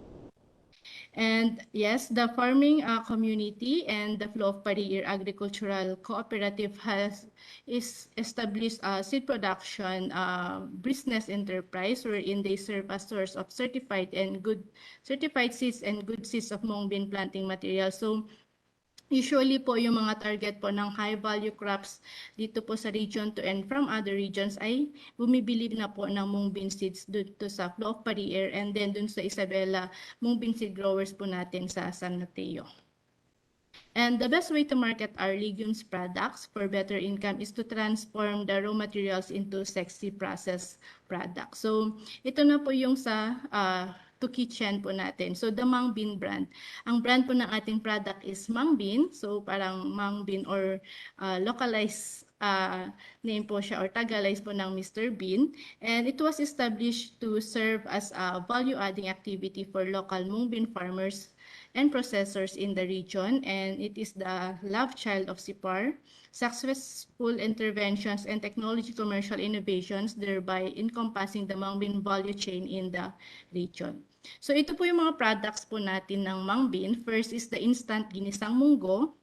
And yes, the farming community and the Flow of Pari Agricultural Cooperative is established a seed production business enterprise wherein they serve as source of certified seeds and good seeds of MangBean planting material. So usually po yung mga target po ng high value crops dito po sa region to and from other regions ay bumibili na po ng MangBean seeds dito sa Flow of Pari and then dun sa Isabela MangBean seed growers po natin sa San Mateo. And the best way to market our legumes products for better income is to transform the raw materials into sexy processed products. So ito na po yung sa to kitchen po natin. So the MangBean brand. Ang brand po ng ating product is MangBean. So parang MangBean or localized name po siya or Tagalized po ng Mr. Bean. And it was established to serve as a value-adding activity for local MangBean farmers and processors in the region, and it is the love child of SIPAR, successful interventions and technology commercial innovations, thereby encompassing the MangBean value chain in the region. So ito po yung mga products po natin ng MangBean. First is the instant ginisang munggo.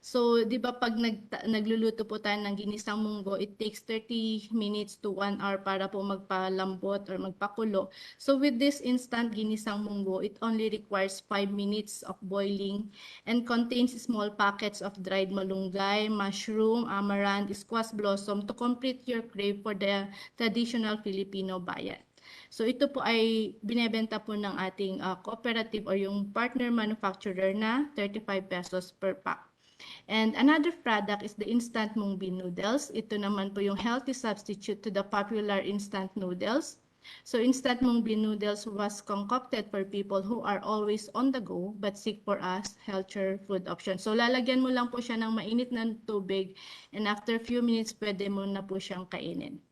So, di ba pag nagluluto po tayo ng ginisang munggo, it takes 30 minutes to 1 hour para po magpalambot or magpakulo. So, with this instant ginisang munggo, it only requires 5 minutes of boiling and contains small packets of dried malunggay, mushroom, amaranth, squash blossom to complete your crave for the traditional Filipino bayan. So ito po ay binebenta po ng ating cooperative or yung partner manufacturer na 35 pesos per pack. And another product is the instant MangBean noodles. Ito naman po yung healthy substitute to the popular instant noodles. So instant MangBean noodles was concocted for people who are always on the go but seek for a healthier food option. So lalagyan mo lang po siya ng mainit na tubig and after few minutes pwede mo na po siyang kainin.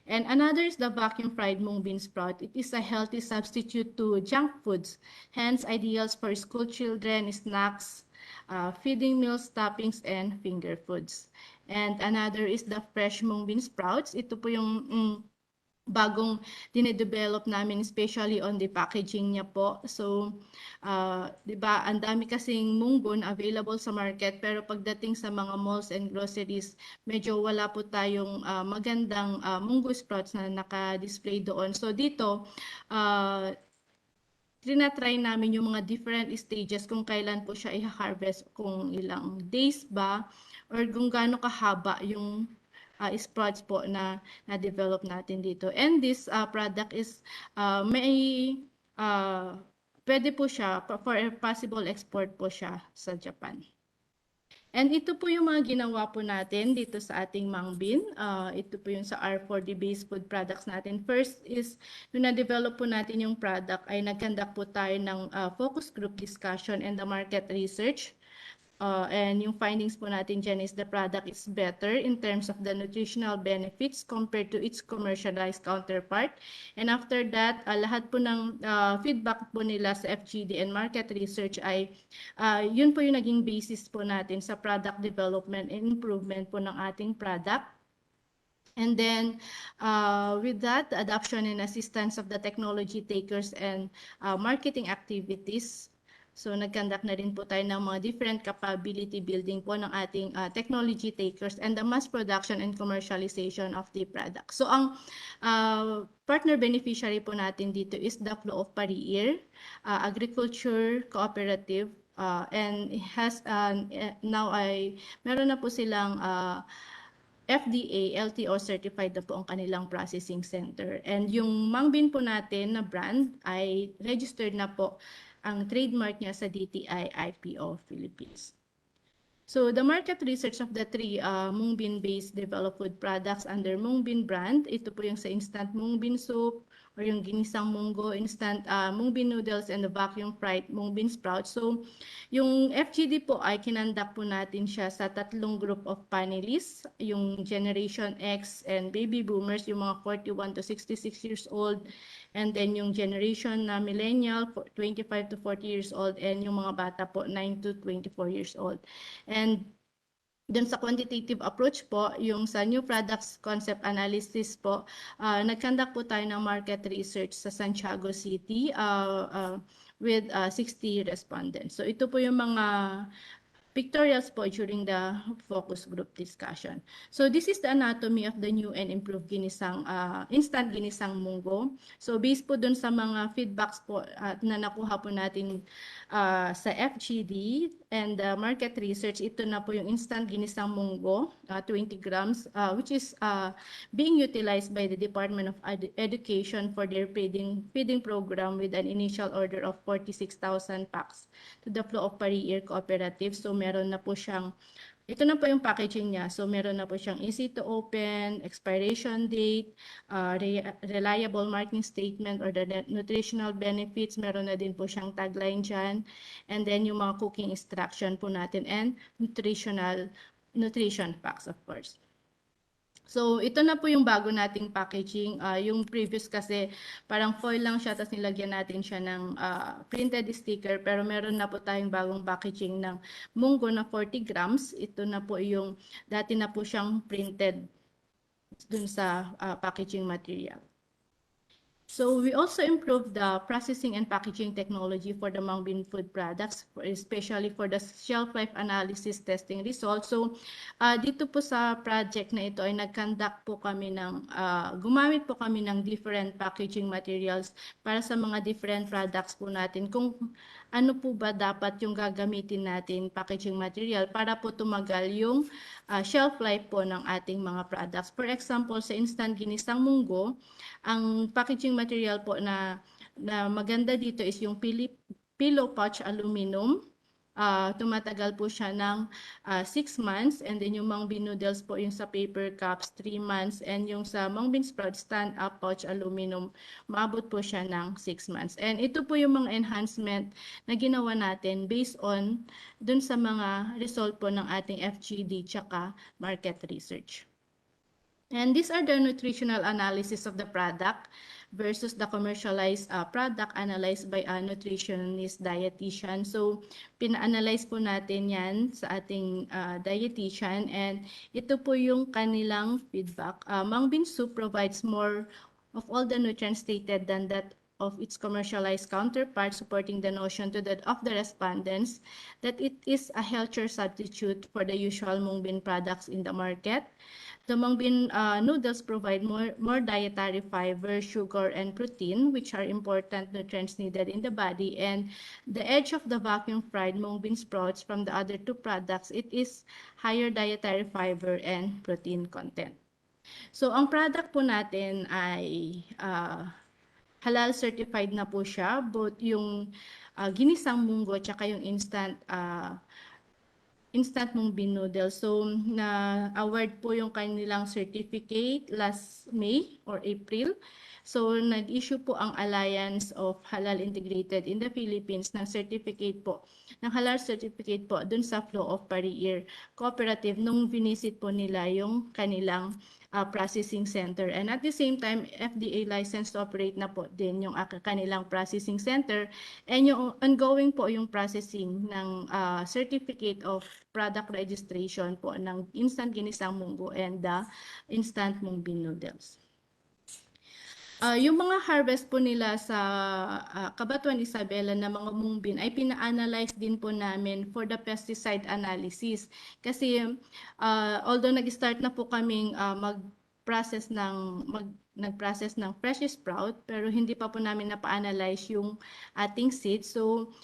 And another is the vacuum fried mung bean sprout. It is a healthy substitute to junk foods, hence ideals for school children, snacks, feeding meals, toppings, and finger foods. And another is the fresh mung bean sprouts. Ito po yung bagong dinedevelop namin, especially on the packaging niya po. So, di ba, ang dami kasing munggo na available sa market, pero pagdating sa mga malls and groceries, medyo wala po tayong magandang munggo sprouts na naka-display doon. So, dito, tinatry namin yung mga different stages kung kailan po siya i-harvest, kung ilang days ba, or kung gaano kahaba yung sprouts po na na-develop natin dito. And this product is pwede po siya for possible export po siya sa Japan. And ito po yung mga ginawa po natin dito sa ating MangBean. Ito po yung sa R4D based food products natin. First is, nung na-develop po natin yung product, ay nag-conduct po tayo ng focus group discussion and the market research. And yung findings po natin dyan is the product is better in terms of the nutritional benefits compared to its commercialized counterpart. And after that, lahat po ng feedback po nila sa FGD and market research ay yun po yung naging basis po natin sa product development and improvement po ng ating product. And then, with that, the adoption and assistance of the technology takers and marketing activities. So, nag-conduct na rin po tayo ng mga different capability building po ng ating technology takers and the mass production and commercialization of the product. So, ang partner beneficiary po natin dito is the Flow of Pariir, Agriculture Cooperative, and has now ay meron na po silang FDA, LTO certified na po ang kanilang processing center. And yung MangBean po natin na brand ay registered na po ang trademark niya sa DTI IPO Philippines. So the market research of the three MangBean-based developed food products under MangBean brand, ito po yung sa instant MangBean soup or yung ginisang Mungo, instant MangBean noodles, and the vacuum fried MangBean sprouts. So yung FGD po ay kinandak po natin siya sa tatlong group of panelists, yung Generation X and baby boomers, yung mga 41 to 66 years old, and then yung generation na millennial, 25 to 40 years old, and yung mga bata po, 9 to 24 years old. And dun sa quantitative approach po, yung sa new products concept analysis po, nag-conduct po tayo ng market research sa Santiago City with 60 respondents. So ito po yung mga pictorials po during the focus group discussion. So this is the anatomy of the new and improved ginisang instant ginisang Mungo. So based po dun sa mga feedbacks po na nakuha po natin sa FGD and market research, ito na po yung instant ginisang Mungo, 20 grams, which is being utilized by the Department of Education for their feeding program with an initial order of 46,000 packs to the Flow of Pariir Cooperative. So meron na po siyang, ito na po yung packaging niya. So meron na po siyang easy to open, expiration date, reliable marking statement or the nutritional benefits. Meron na din po siyang tagline dyan. And then yung mga cooking instruction po natin and nutrition facts, of course. So, ito na po yung bago nating packaging. Yung previous kasi parang foil lang siya, tapos nilagyan natin siya ng printed sticker. Pero meron na po tayong bagong packaging ng Mungo na 40 grams. Ito na po yung, dati na po siyang printed dun sa packaging material. So we also improved the processing and packaging technology for the MangBean food products, especially for the shelf life analysis testing results. So dito po sa project na ito ay nag-conduct po kami ng, gumamit po kami ng different packaging materials para sa mga different products po natin. Kung ano po ba dapat yung gagamitin natin packaging material para po tumagal yung shelf life po ng ating mga products. For example, sa instant ginisang Mungo, ang packaging material po na maganda dito is yung pillow pouch aluminum. Tumatagal po siya ng 6 months, and then yung MangBean noodles po yung sa paper cups 3 months, and yung sa MangBean sprout stand-up pouch aluminum maabot po siya ng 6 months. And ito po yung mga enhancement na ginawa natin based on dun sa mga result po ng ating FGD tsaka market research. And these are the nutritional analysis of the product versus the commercialized product analyzed by a nutritionist dietitian. So, pina-analyze po natin yan sa ating dietitian, and ito po yung kanilang feedback. MangBean soup provides more of all the nutrients stated than that of its commercialized counterpart, supporting the notion of the respondents that it is a healthier substitute for the usual MangBean products in the market. The MangBean noodles provide more dietary fiber, sugar, and protein, which are important nutrients needed in the body. And the edge of the vacuum fried MangBean sprouts from the other two products, it is higher dietary fiber and protein content. So, ang product po natin ay halal certified na po siya, both yung ginisang Mungo at yung instant instant MangBean noodles. So, na-award po yung kanilang certificate last May or April. So, nag-issue po ang Alliance of Halal Integrated in the Philippines ng certificate po, ng halal certificate po dun sa Flow of Pariir Cooperative nung visit po nila yung kanilang processing center. And at the same time, FDA license to operate na po din yung kanilang processing center. And yung ongoing po yung processing ng certificate of product registration po ng instant ginisang Mungo and the instant MangBean noodles. Yung mga harvest po nila sa Cabanatuan Isabela na mga MangBean ay pina-analyze din po namin for the pesticide analysis. Kasi although nag-start na po kaming mag-process nag-process ng fresh sprout, pero hindi pa po namin napa-analyze yung ating seeds. So,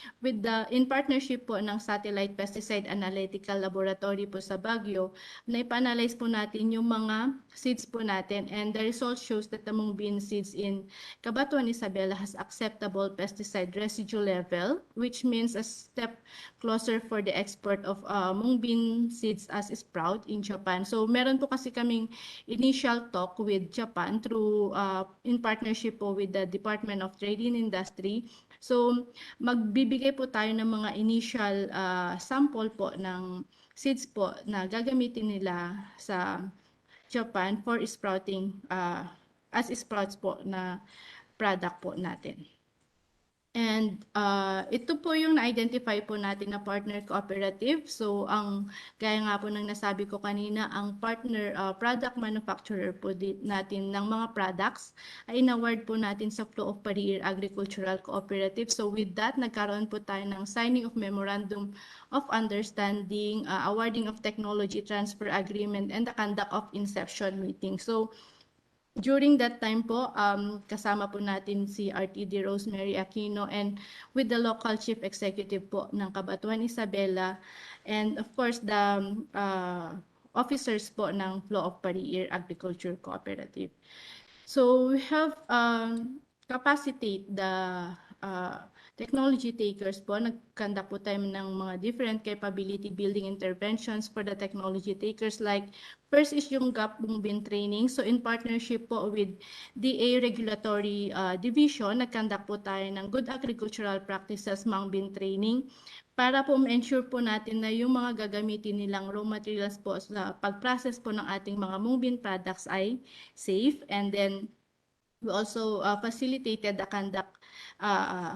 in partnership po ng Satellite Pesticide Analytical Laboratory po sa Baguio, na-analyze po natin yung mga seeds po natin, and the result shows that the MangBean seeds in Cabanatuan Isabela has acceptable pesticide residue level, which means a step closer for the export of MangBean seeds as sprout in Japan. So, meron po kasi kaming initial talk with Japan through in partnership po with the Department of Trade and Industry. So, magbibigay po tayo ng mga initial sample po ng seeds po na gagamitin nila sa Japan for sprouting as sprouts po na product po natin. And ito po yung na-identify po natin na partner cooperative. So, gaya nga po ng nasabi ko kanina, ang partner product manufacturer po natin ng mga products ay in-award po natin sa Flow of Pariir Agricultural Cooperative. So, with that, nagkaroon po tayo ng signing of Memorandum of Understanding, awarding of Technology Transfer Agreement, and the conduct of inception meeting. So, during that time po, kasama po natin si RTD Rosemary Aquino and with the local chief executive po ng Cabanatuan Isabela, and of course the officers po ng Flow of Pariir Agriculture Cooperative. So we have capacitate the technology takers po. Nag-conduct po tayo ng mga different capability building interventions for the technology takers, like first is yung gap MangBean training. So in partnership po with DA Regulatory Division, nag-conduct po tayo ng Good Agricultural Practices MangBean training para po ma-ensure po natin na yung mga gagamitin nilang raw materials po sa pag-process po ng ating mga MangBean products ay safe. And then we also facilitated the conduct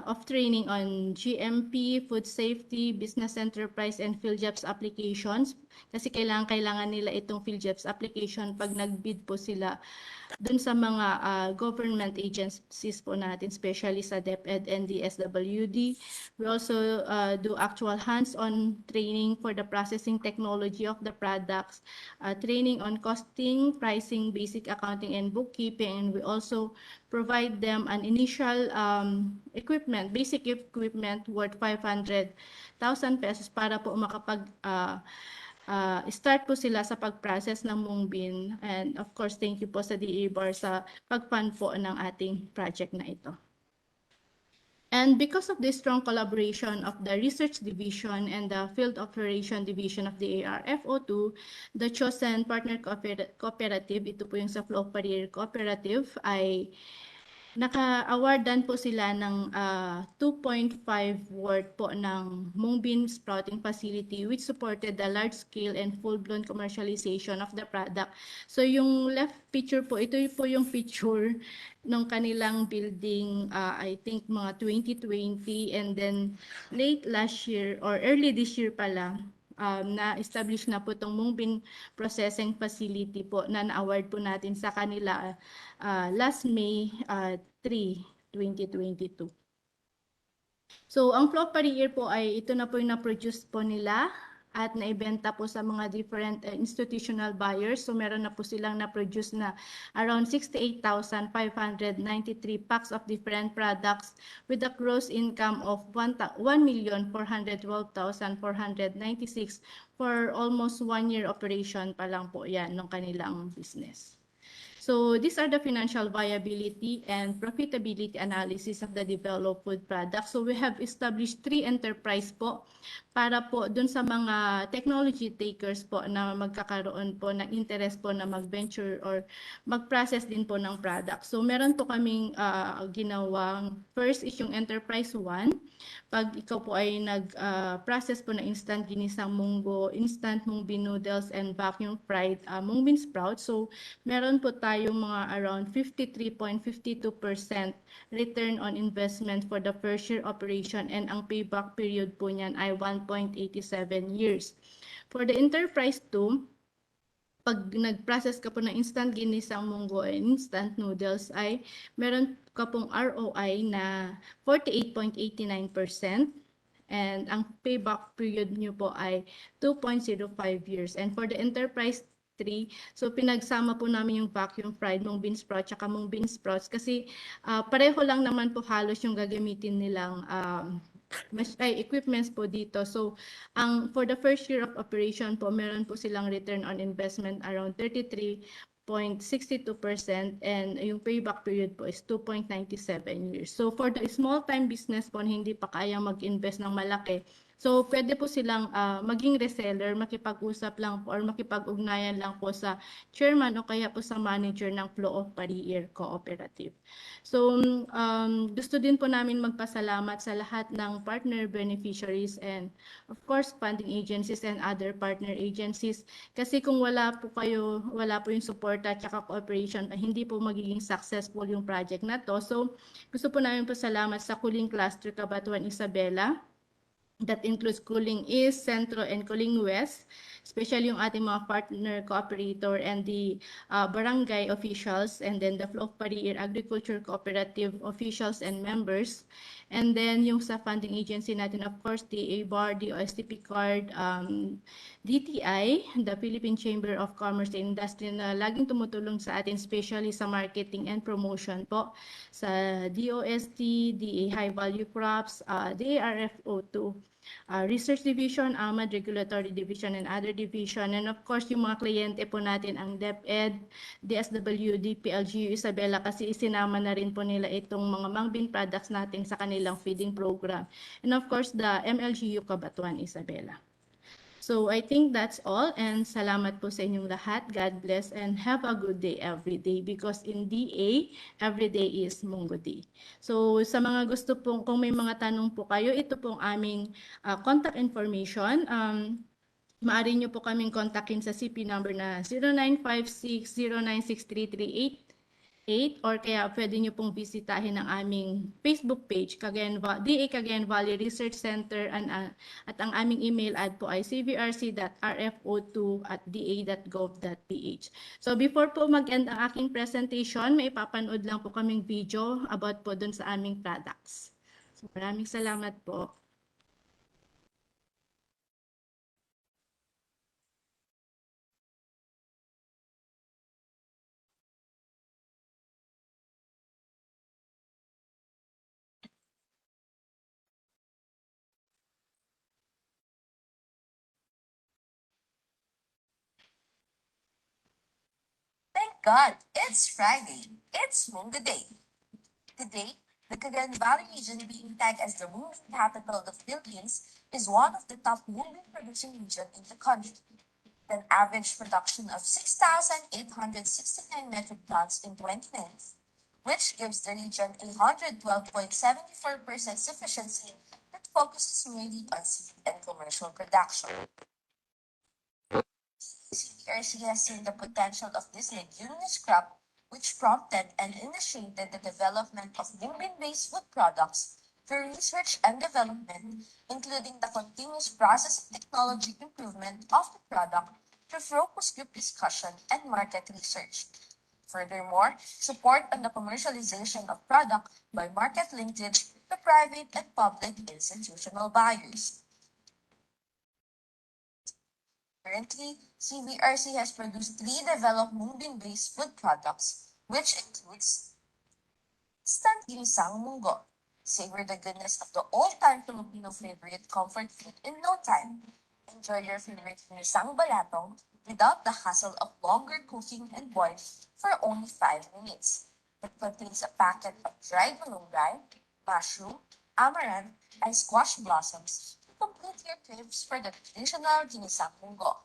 of training on GMP, food safety, business enterprise, and PhilJobs applications. Kasi kailangan nila itong PhilJobs application pag nag-bid po sila dun sa mga government agencies po natin, especially sa DepEd and DSWD. We also do actual hands-on training for the processing technology of the products, training on costing, pricing, basic accounting, and bookkeeping. And we also provide them an initial equipment, basic equipment worth 500,000 pesos para po makapag start po sila sa pag-process ng MangBean. And of course, thank you po sa DA Bar sa pag-fund po ng ating project na ito. And because of the strong collaboration of the Research Division and the Field Operation Division of the ARFO2, the chosen partner cooperative, ito po yung sa Flow of Pariir Cooperative, ay naka-awardan po sila ng 2.5 worth po ng MangBean sprouting facility, which supported the large-scale and full-blown commercialization of the product. So yung left picture po, ito po yung picture ng kanilang building, I think mga 2020, and then late last year or early this year pala, na-establish na po itong MangBean processing facility po na na-award po natin sa kanila last May 3, 2022. So, ang Flow of Pariir po ay ito na po yung na-produce po nila at naibenta po sa mga different institutional buyers. So, meron na po silang na-produce na around 68,593 packs of different products with a gross income of 1,412,496 for almost 1 year operation pa lang po yan ng kanilang business. So these are the financial viability and profitability analysis of the developed food product. So we have established 3 enterprise po para po dun sa mga technology takers po na magkakaroon po ng interest po na mag-venture or mag-process din po ng product. So meron po kaming ginawang first is yung enterprise 1. Pag ikaw po ay nag-process po ng instant ginisang Mungo, instant MangBean noodles, and vacuum fried MangBean sprouts. So meron po tayong mga around 53.52% return on investment for the first year operation, and ang payback period po niyan ay 1.87 years. For the enterprise 2, pag nag-process ka po ng instant ginisang Mungo and instant noodles ay meron ka pong ROI na 48.89%, and ang payback period nyo po ay 2.05 years. And for the enterprise 3, so pinagsama po namin yung vacuum fried MangBean sprouts at MangBean sprouts kasi pareho lang naman po halos yung gagamitin nilang equipments po dito. So, for the first year of operation po, meron po silang return on investment around 33.62%, and yung payback period po is 2.97 years. So, for the small time business po na hindi pa kayang mag-invest ng malaki, so pwede po silang maging reseller, makipag-usap lang po or makipag-ugnayan lang po sa chairman o kaya po sa manager ng Flow of Pariir Cooperative. So gusto din po namin magpasalamat sa lahat ng partner beneficiaries and of course funding agencies and other partner agencies, kasi kung wala po yung support at saka cooperation, hindi po magiging successful yung project na to. So gusto po namin pasalamat sa Kuling Cluster Cabanatuan Isabela. That includes Kuling East, Centro, and Kuling West, especially yung ating mga partner cooperator and the barangay officials, and then the Flow of Pariir Agriculture Cooperative officials and members. And then yung sa funding agency natin, of course, the ABAR, the OSTP card, DTI, the Philippine Chamber of Commerce and Industry na laging tumutulong sa atin, especially sa marketing and promotion po, sa DOST, DA High Value Crops, the ARFO2, Research Division, AMAD, Regulatory Division, and other division. And of course, yung mga kliyente po natin, ang DepEd, DSWD, PLGU, Isabela, kasi isinama na rin po nila itong mga MangBean products natin sa kanilang feeding program. And of course, the MLGU Cabanatuan Isabela. So I think that's all, and salamat po sa inyong lahat. God bless and have a good day every day, because in DA, every day is Mungo Day. So sa mga gusto pong, kung may mga tanong po kayo, ito pong aming contact information. Maaari nyo po kaming kontakin sa CP number na 0956-096338, or kaya pwede nyo pong bisitahin ang aming Facebook page, DA Cagayan Valley Research Center, at ang aming email ad po ay cvrc.rfo2@da.gov.ph. So before po mag-end ang aking presentation, may ipapanood lang po kaming video about po dun sa aming products. So maraming salamat po. Thank God, it's Friday. It's Mungo Day. Today, the Cagayan Valley region, being tagged as the moving capital of the Philippines, is one of the top moving producing regions in the country. With an average production of 6,869 metric tons in 2019, which gives the region a 112.74% sufficiency that focuses mainly on seed and commercial production. CBRC has seen the potential of this leguminous crop, which prompted and initiated the development of MangBean-based food products through research and development, including the continuous process and technology improvement of the product through focus group discussion and market research. Furthermore, support on the commercialization of product by market linkage to private and public institutional buyers. Currently, CBRC has produced 3 developed MangBean-based food products, which includes instant ginisang Mungo. Savor the goodness of the old-time Filipino favorite comfort food in no time. Enjoy your favorite ginisang balatong without the hassle of longer cooking and boiling for only 5 minutes. It contains a packet of dried malunggay, mushroom, amaranth, and squash blossoms to complete your craves for the traditional ginisang Mungo.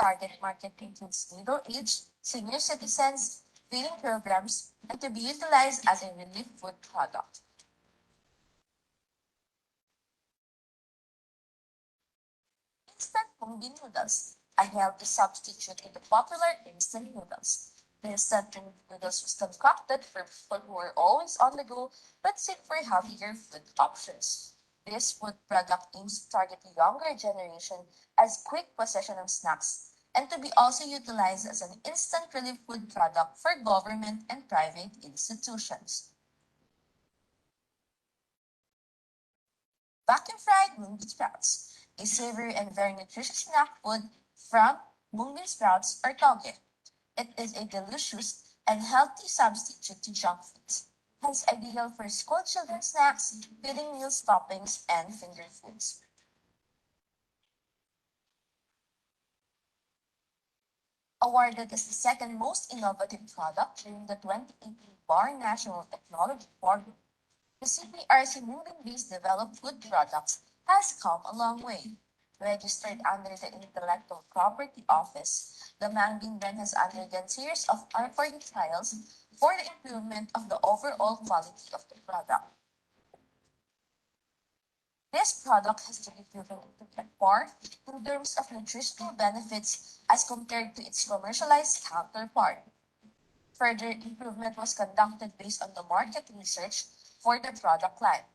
Target market includes middle-aged, senior citizens, feeding programs, and to be utilized as a relief food product. Instant MangBean noodles, a healthy substitute in the popular instant noodles. The instant noodles was concocted for people who are always on the go but seek for healthier food options. This food product aims to target the younger generation as quick possession of snacks and to be also utilized as an instant relief food product for government and private institutions. Vacuum fried mung bean sprouts, a savory and very nutritious snack food from mung bean sprouts or toge. It is a delicious and healthy substitute to junk foods, hence ideal for school children snacks, feeding meals toppings, and finger foods. Awarded as the second most innovative product during the 2018 Bar National Technology Forum, the CPRC moving-based developed food products has come a long way. Registered under the Intellectual Property Office, the MangBean brand has undergone series of R&D trials for the improvement of the overall quality of the product. This product has to be proven to be par in terms of nutritional benefits as compared to its commercialized counterpart. Further improvement was conducted based on the market research for the product line.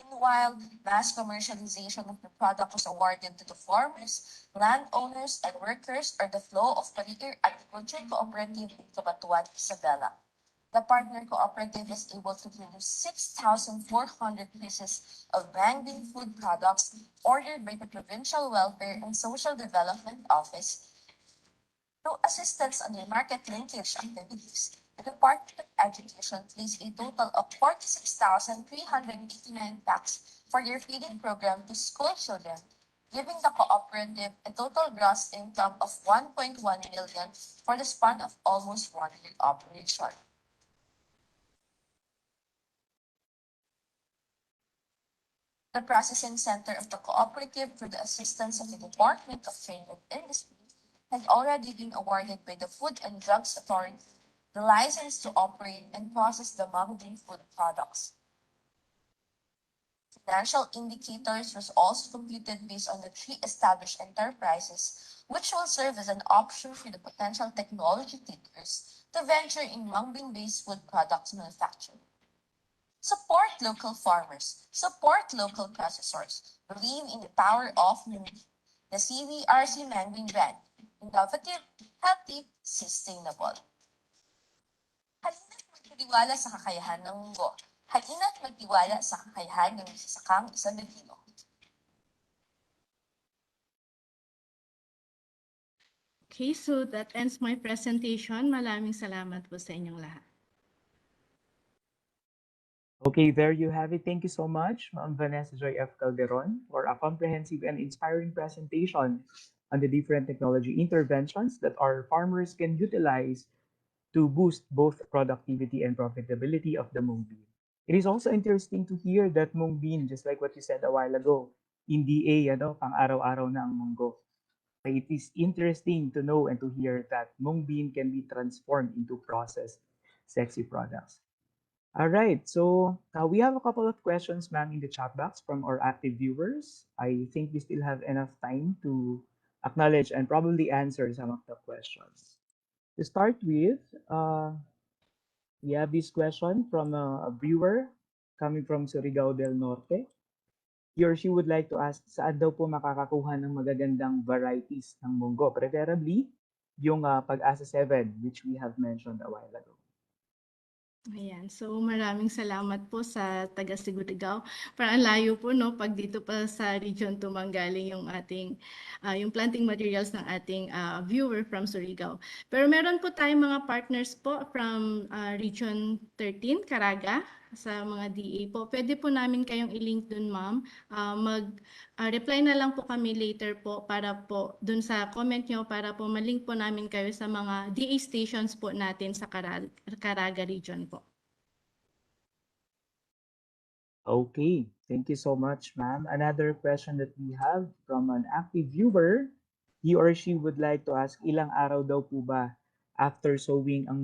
Meanwhile, mass commercialization of the product was awarded to the farmers, landowners, and workers or the flow of Career Agriculture Cooperative in Cabatuan, Isabela. The partner cooperative is able to produce 6,400 pieces of MangBean food products ordered by the Provincial Welfare and Social Development Office through assistance on their market linkage activities. The Department of Education placed a total of 46,389 packs for their feeding program to school children, giving the cooperative a total gross income of 1.1 million for the span of almost 1 year operation. The processing center of the cooperative, through the assistance of the Department of Trade and Industry, has already been awarded by the Food and Drugs Authority the license to operate and process the MangBean food products. Financial indicators was also computed based on the 3 established enterprises, which will serve as an option for the potential technology takers to venture in MangBean-based food products manufacturing. Support local farmers, support local processors, believe in the power of Mung, the CVRC MangBean brand, innovative, healthy, sustainable. Halina't magtiwala sa kakayahan ng Mungo. Halina't magtiwala sa kakayahan ng magsasakang Isabelino. Okay, so that ends my presentation. Maraming salamat po sa inyong lahat. Okay, there you have it. Thank you so much, Ma'am Vanessa Joy F. Calderon, for a comprehensive and inspiring presentation on the different technology interventions that our farmers can utilize to boost both productivity and profitability of the mung bean. It is also interesting to hear that mung bean, just like what you said a while ago, hindi pang araw-araw na ang munggo. It is interesting to know and to hear that mung bean can be transformed into processed sexy products. All right, so we have a couple of questions, ma'am, in the chat box from our active viewers. I think we still have enough time to acknowledge and probably answer some of the questions. To start with, we have this question from a viewer coming from Surigao del Norte. He or she would like to ask, saan daw po makakakuha ng magagandang varieties ng munggo? Preferably, yung Pag-asa 7, which we have mentioned a while ago. Ayan, so maraming salamat po sa taga Sigurigao. Parang layo po, no, pag dito pa sa region tumanggaling yung ating, yung planting materials ng ating viewer from Surigao. Pero meron po tayong mga partners po from Region 13, Caraga, sa mga DA po. Pwede po namin kayong i-link dun, ma'am. Reply na lang po kami later po para po dun sa comment nyo para po malink po namin kayo sa mga DA stations po natin sa Caraga region po. Okay, thank you so much, ma'am. Another question that we have from an active viewer, he or she would like to ask, ilang araw daw po ba after sowing ang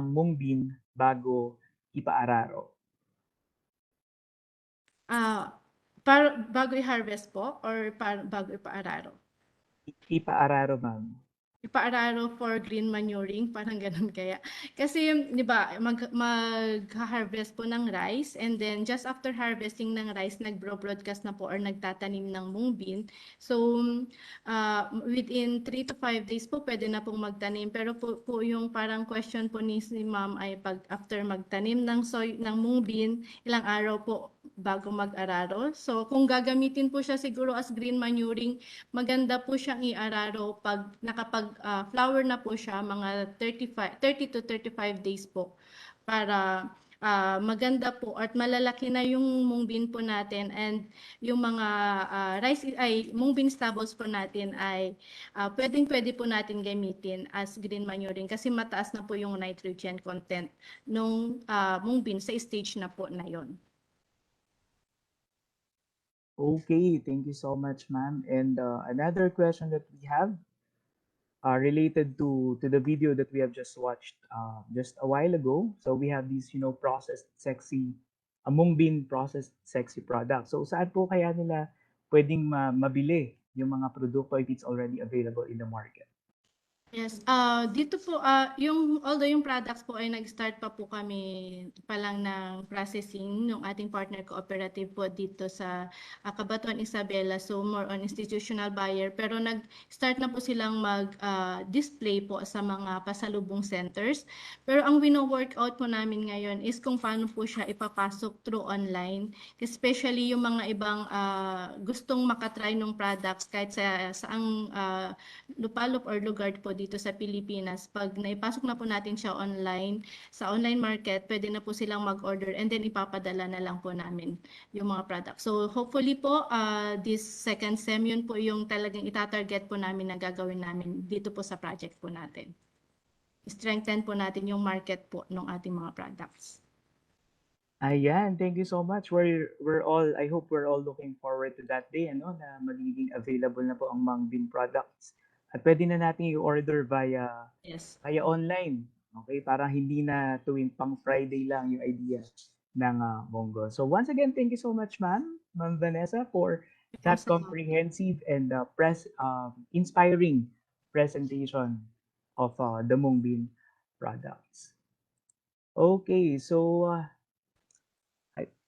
mung bean bago ipaararo? Bago i-harvest po or bago ipaararo? Ipaararo, ma'am. Ipaararo for green manuring, parang ganun kaya. Kasi, di ba, mag-harvest po ng rice and then just after harvesting ng rice, nag-broadcast na po or nagtatanim ng mung bean. So, within 3 to 5 days po, pwede na pong magtanim. Pero po yung parang question po ni ma'am ay pag after magtanim ng mung bean, ilang araw po bago mag-araro. So, kung gagamitin po siya siguro as green manuring, maganda po siyang i-araro pag flower na po siya, mga 30 to 35 days po para maganda po at malalaki na yung mung bean po natin and yung mga mung bean stubbles po natin ay pwede po natin gamitin as green manuring kasi mataas na po yung nitrogen content nung mung bean sa stage na po na yon. Okay, thank you so much, ma'am. And another question that we have related to the video that we have just watched just a while ago. So we have these, processed sexy, mung bean processed sexy products. So saan po kaya nila pwedeng mabili yung mga produkto if it's already available in the market? Yes, dito po, although yung products po ay nag-start pa po kami pa lang ng processing ng ating partner cooperative po dito sa Cabanatuan Isabela, so more on institutional buyer. Pero nag-start na po silang mag-display po sa mga pasalubong centers. Pero ang wino-workout po namin ngayon is kung paano po siya ipapasok through online, especially yung mga ibang gustong makatry ng products kahit sa saang lupalop or lugar po dito sa Pilipinas. Pag naipasok na po natin siya online, sa online market, pwede na po silang mag-order and then ipapadala na lang po namin yung mga products. So hopefully po, this second sem, yun po yung talagang itatarget po namin na gagawin namin dito po sa project po natin. Strengthen po natin yung market po ng ating mga products. Ayan, thank you so much. I hope we're all looking forward to that day, na magiging available na po ang MangBean products. At pwede na natin i-order via online. Okay, para hindi na tuwing pang Friday lang yung idea ng Mungo. So once again, thank you so much, Ma'am Vanessa, for that comprehensive and inspiring presentation of the MangBean products. Okay, so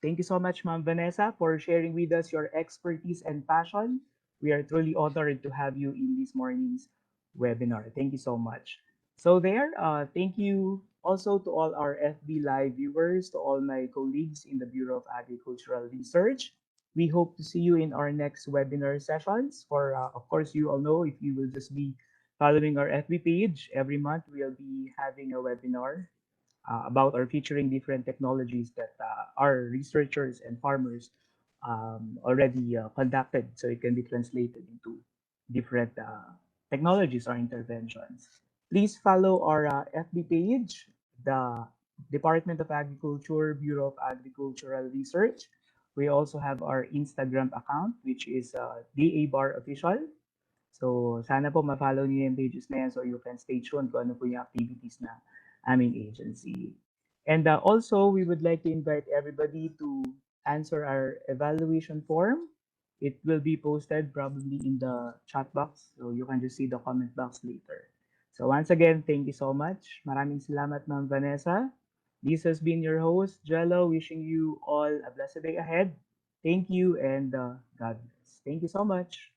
thank you so much, Ma'am Vanessa, for sharing with us your expertise and passion. We are truly honored to have you in this morning's webinar. Thank you so much. So thank you also to all our FB Live viewers, to all my colleagues in the Bureau of Agricultural Research. We hope to see you in our next webinar sessions. Of course, you all know if you will just be following our FB page, every month we'll be having a webinar about or featuring different technologies that our researchers and farmers already conducted, so it can be translated into different technologies or interventions. Please follow our FB page, the Department of Agriculture, Bureau of Agricultural Research. We also have our Instagram account, which is DA Bar Official. So sana po ma-follow niyo yung pages na yan so you can stay tuned kung ano po yung activities na aming agency. And also, we would like to invite everybody to answer our evaluation form. It will be posted probably in the chat box, so you can just see the comment box later. So once again, thank you so much. Maraming salamat, Ma'am Vanessa. This has been your host, Jello, wishing you all a blessed day ahead. Thank you and God bless. Thank you so much.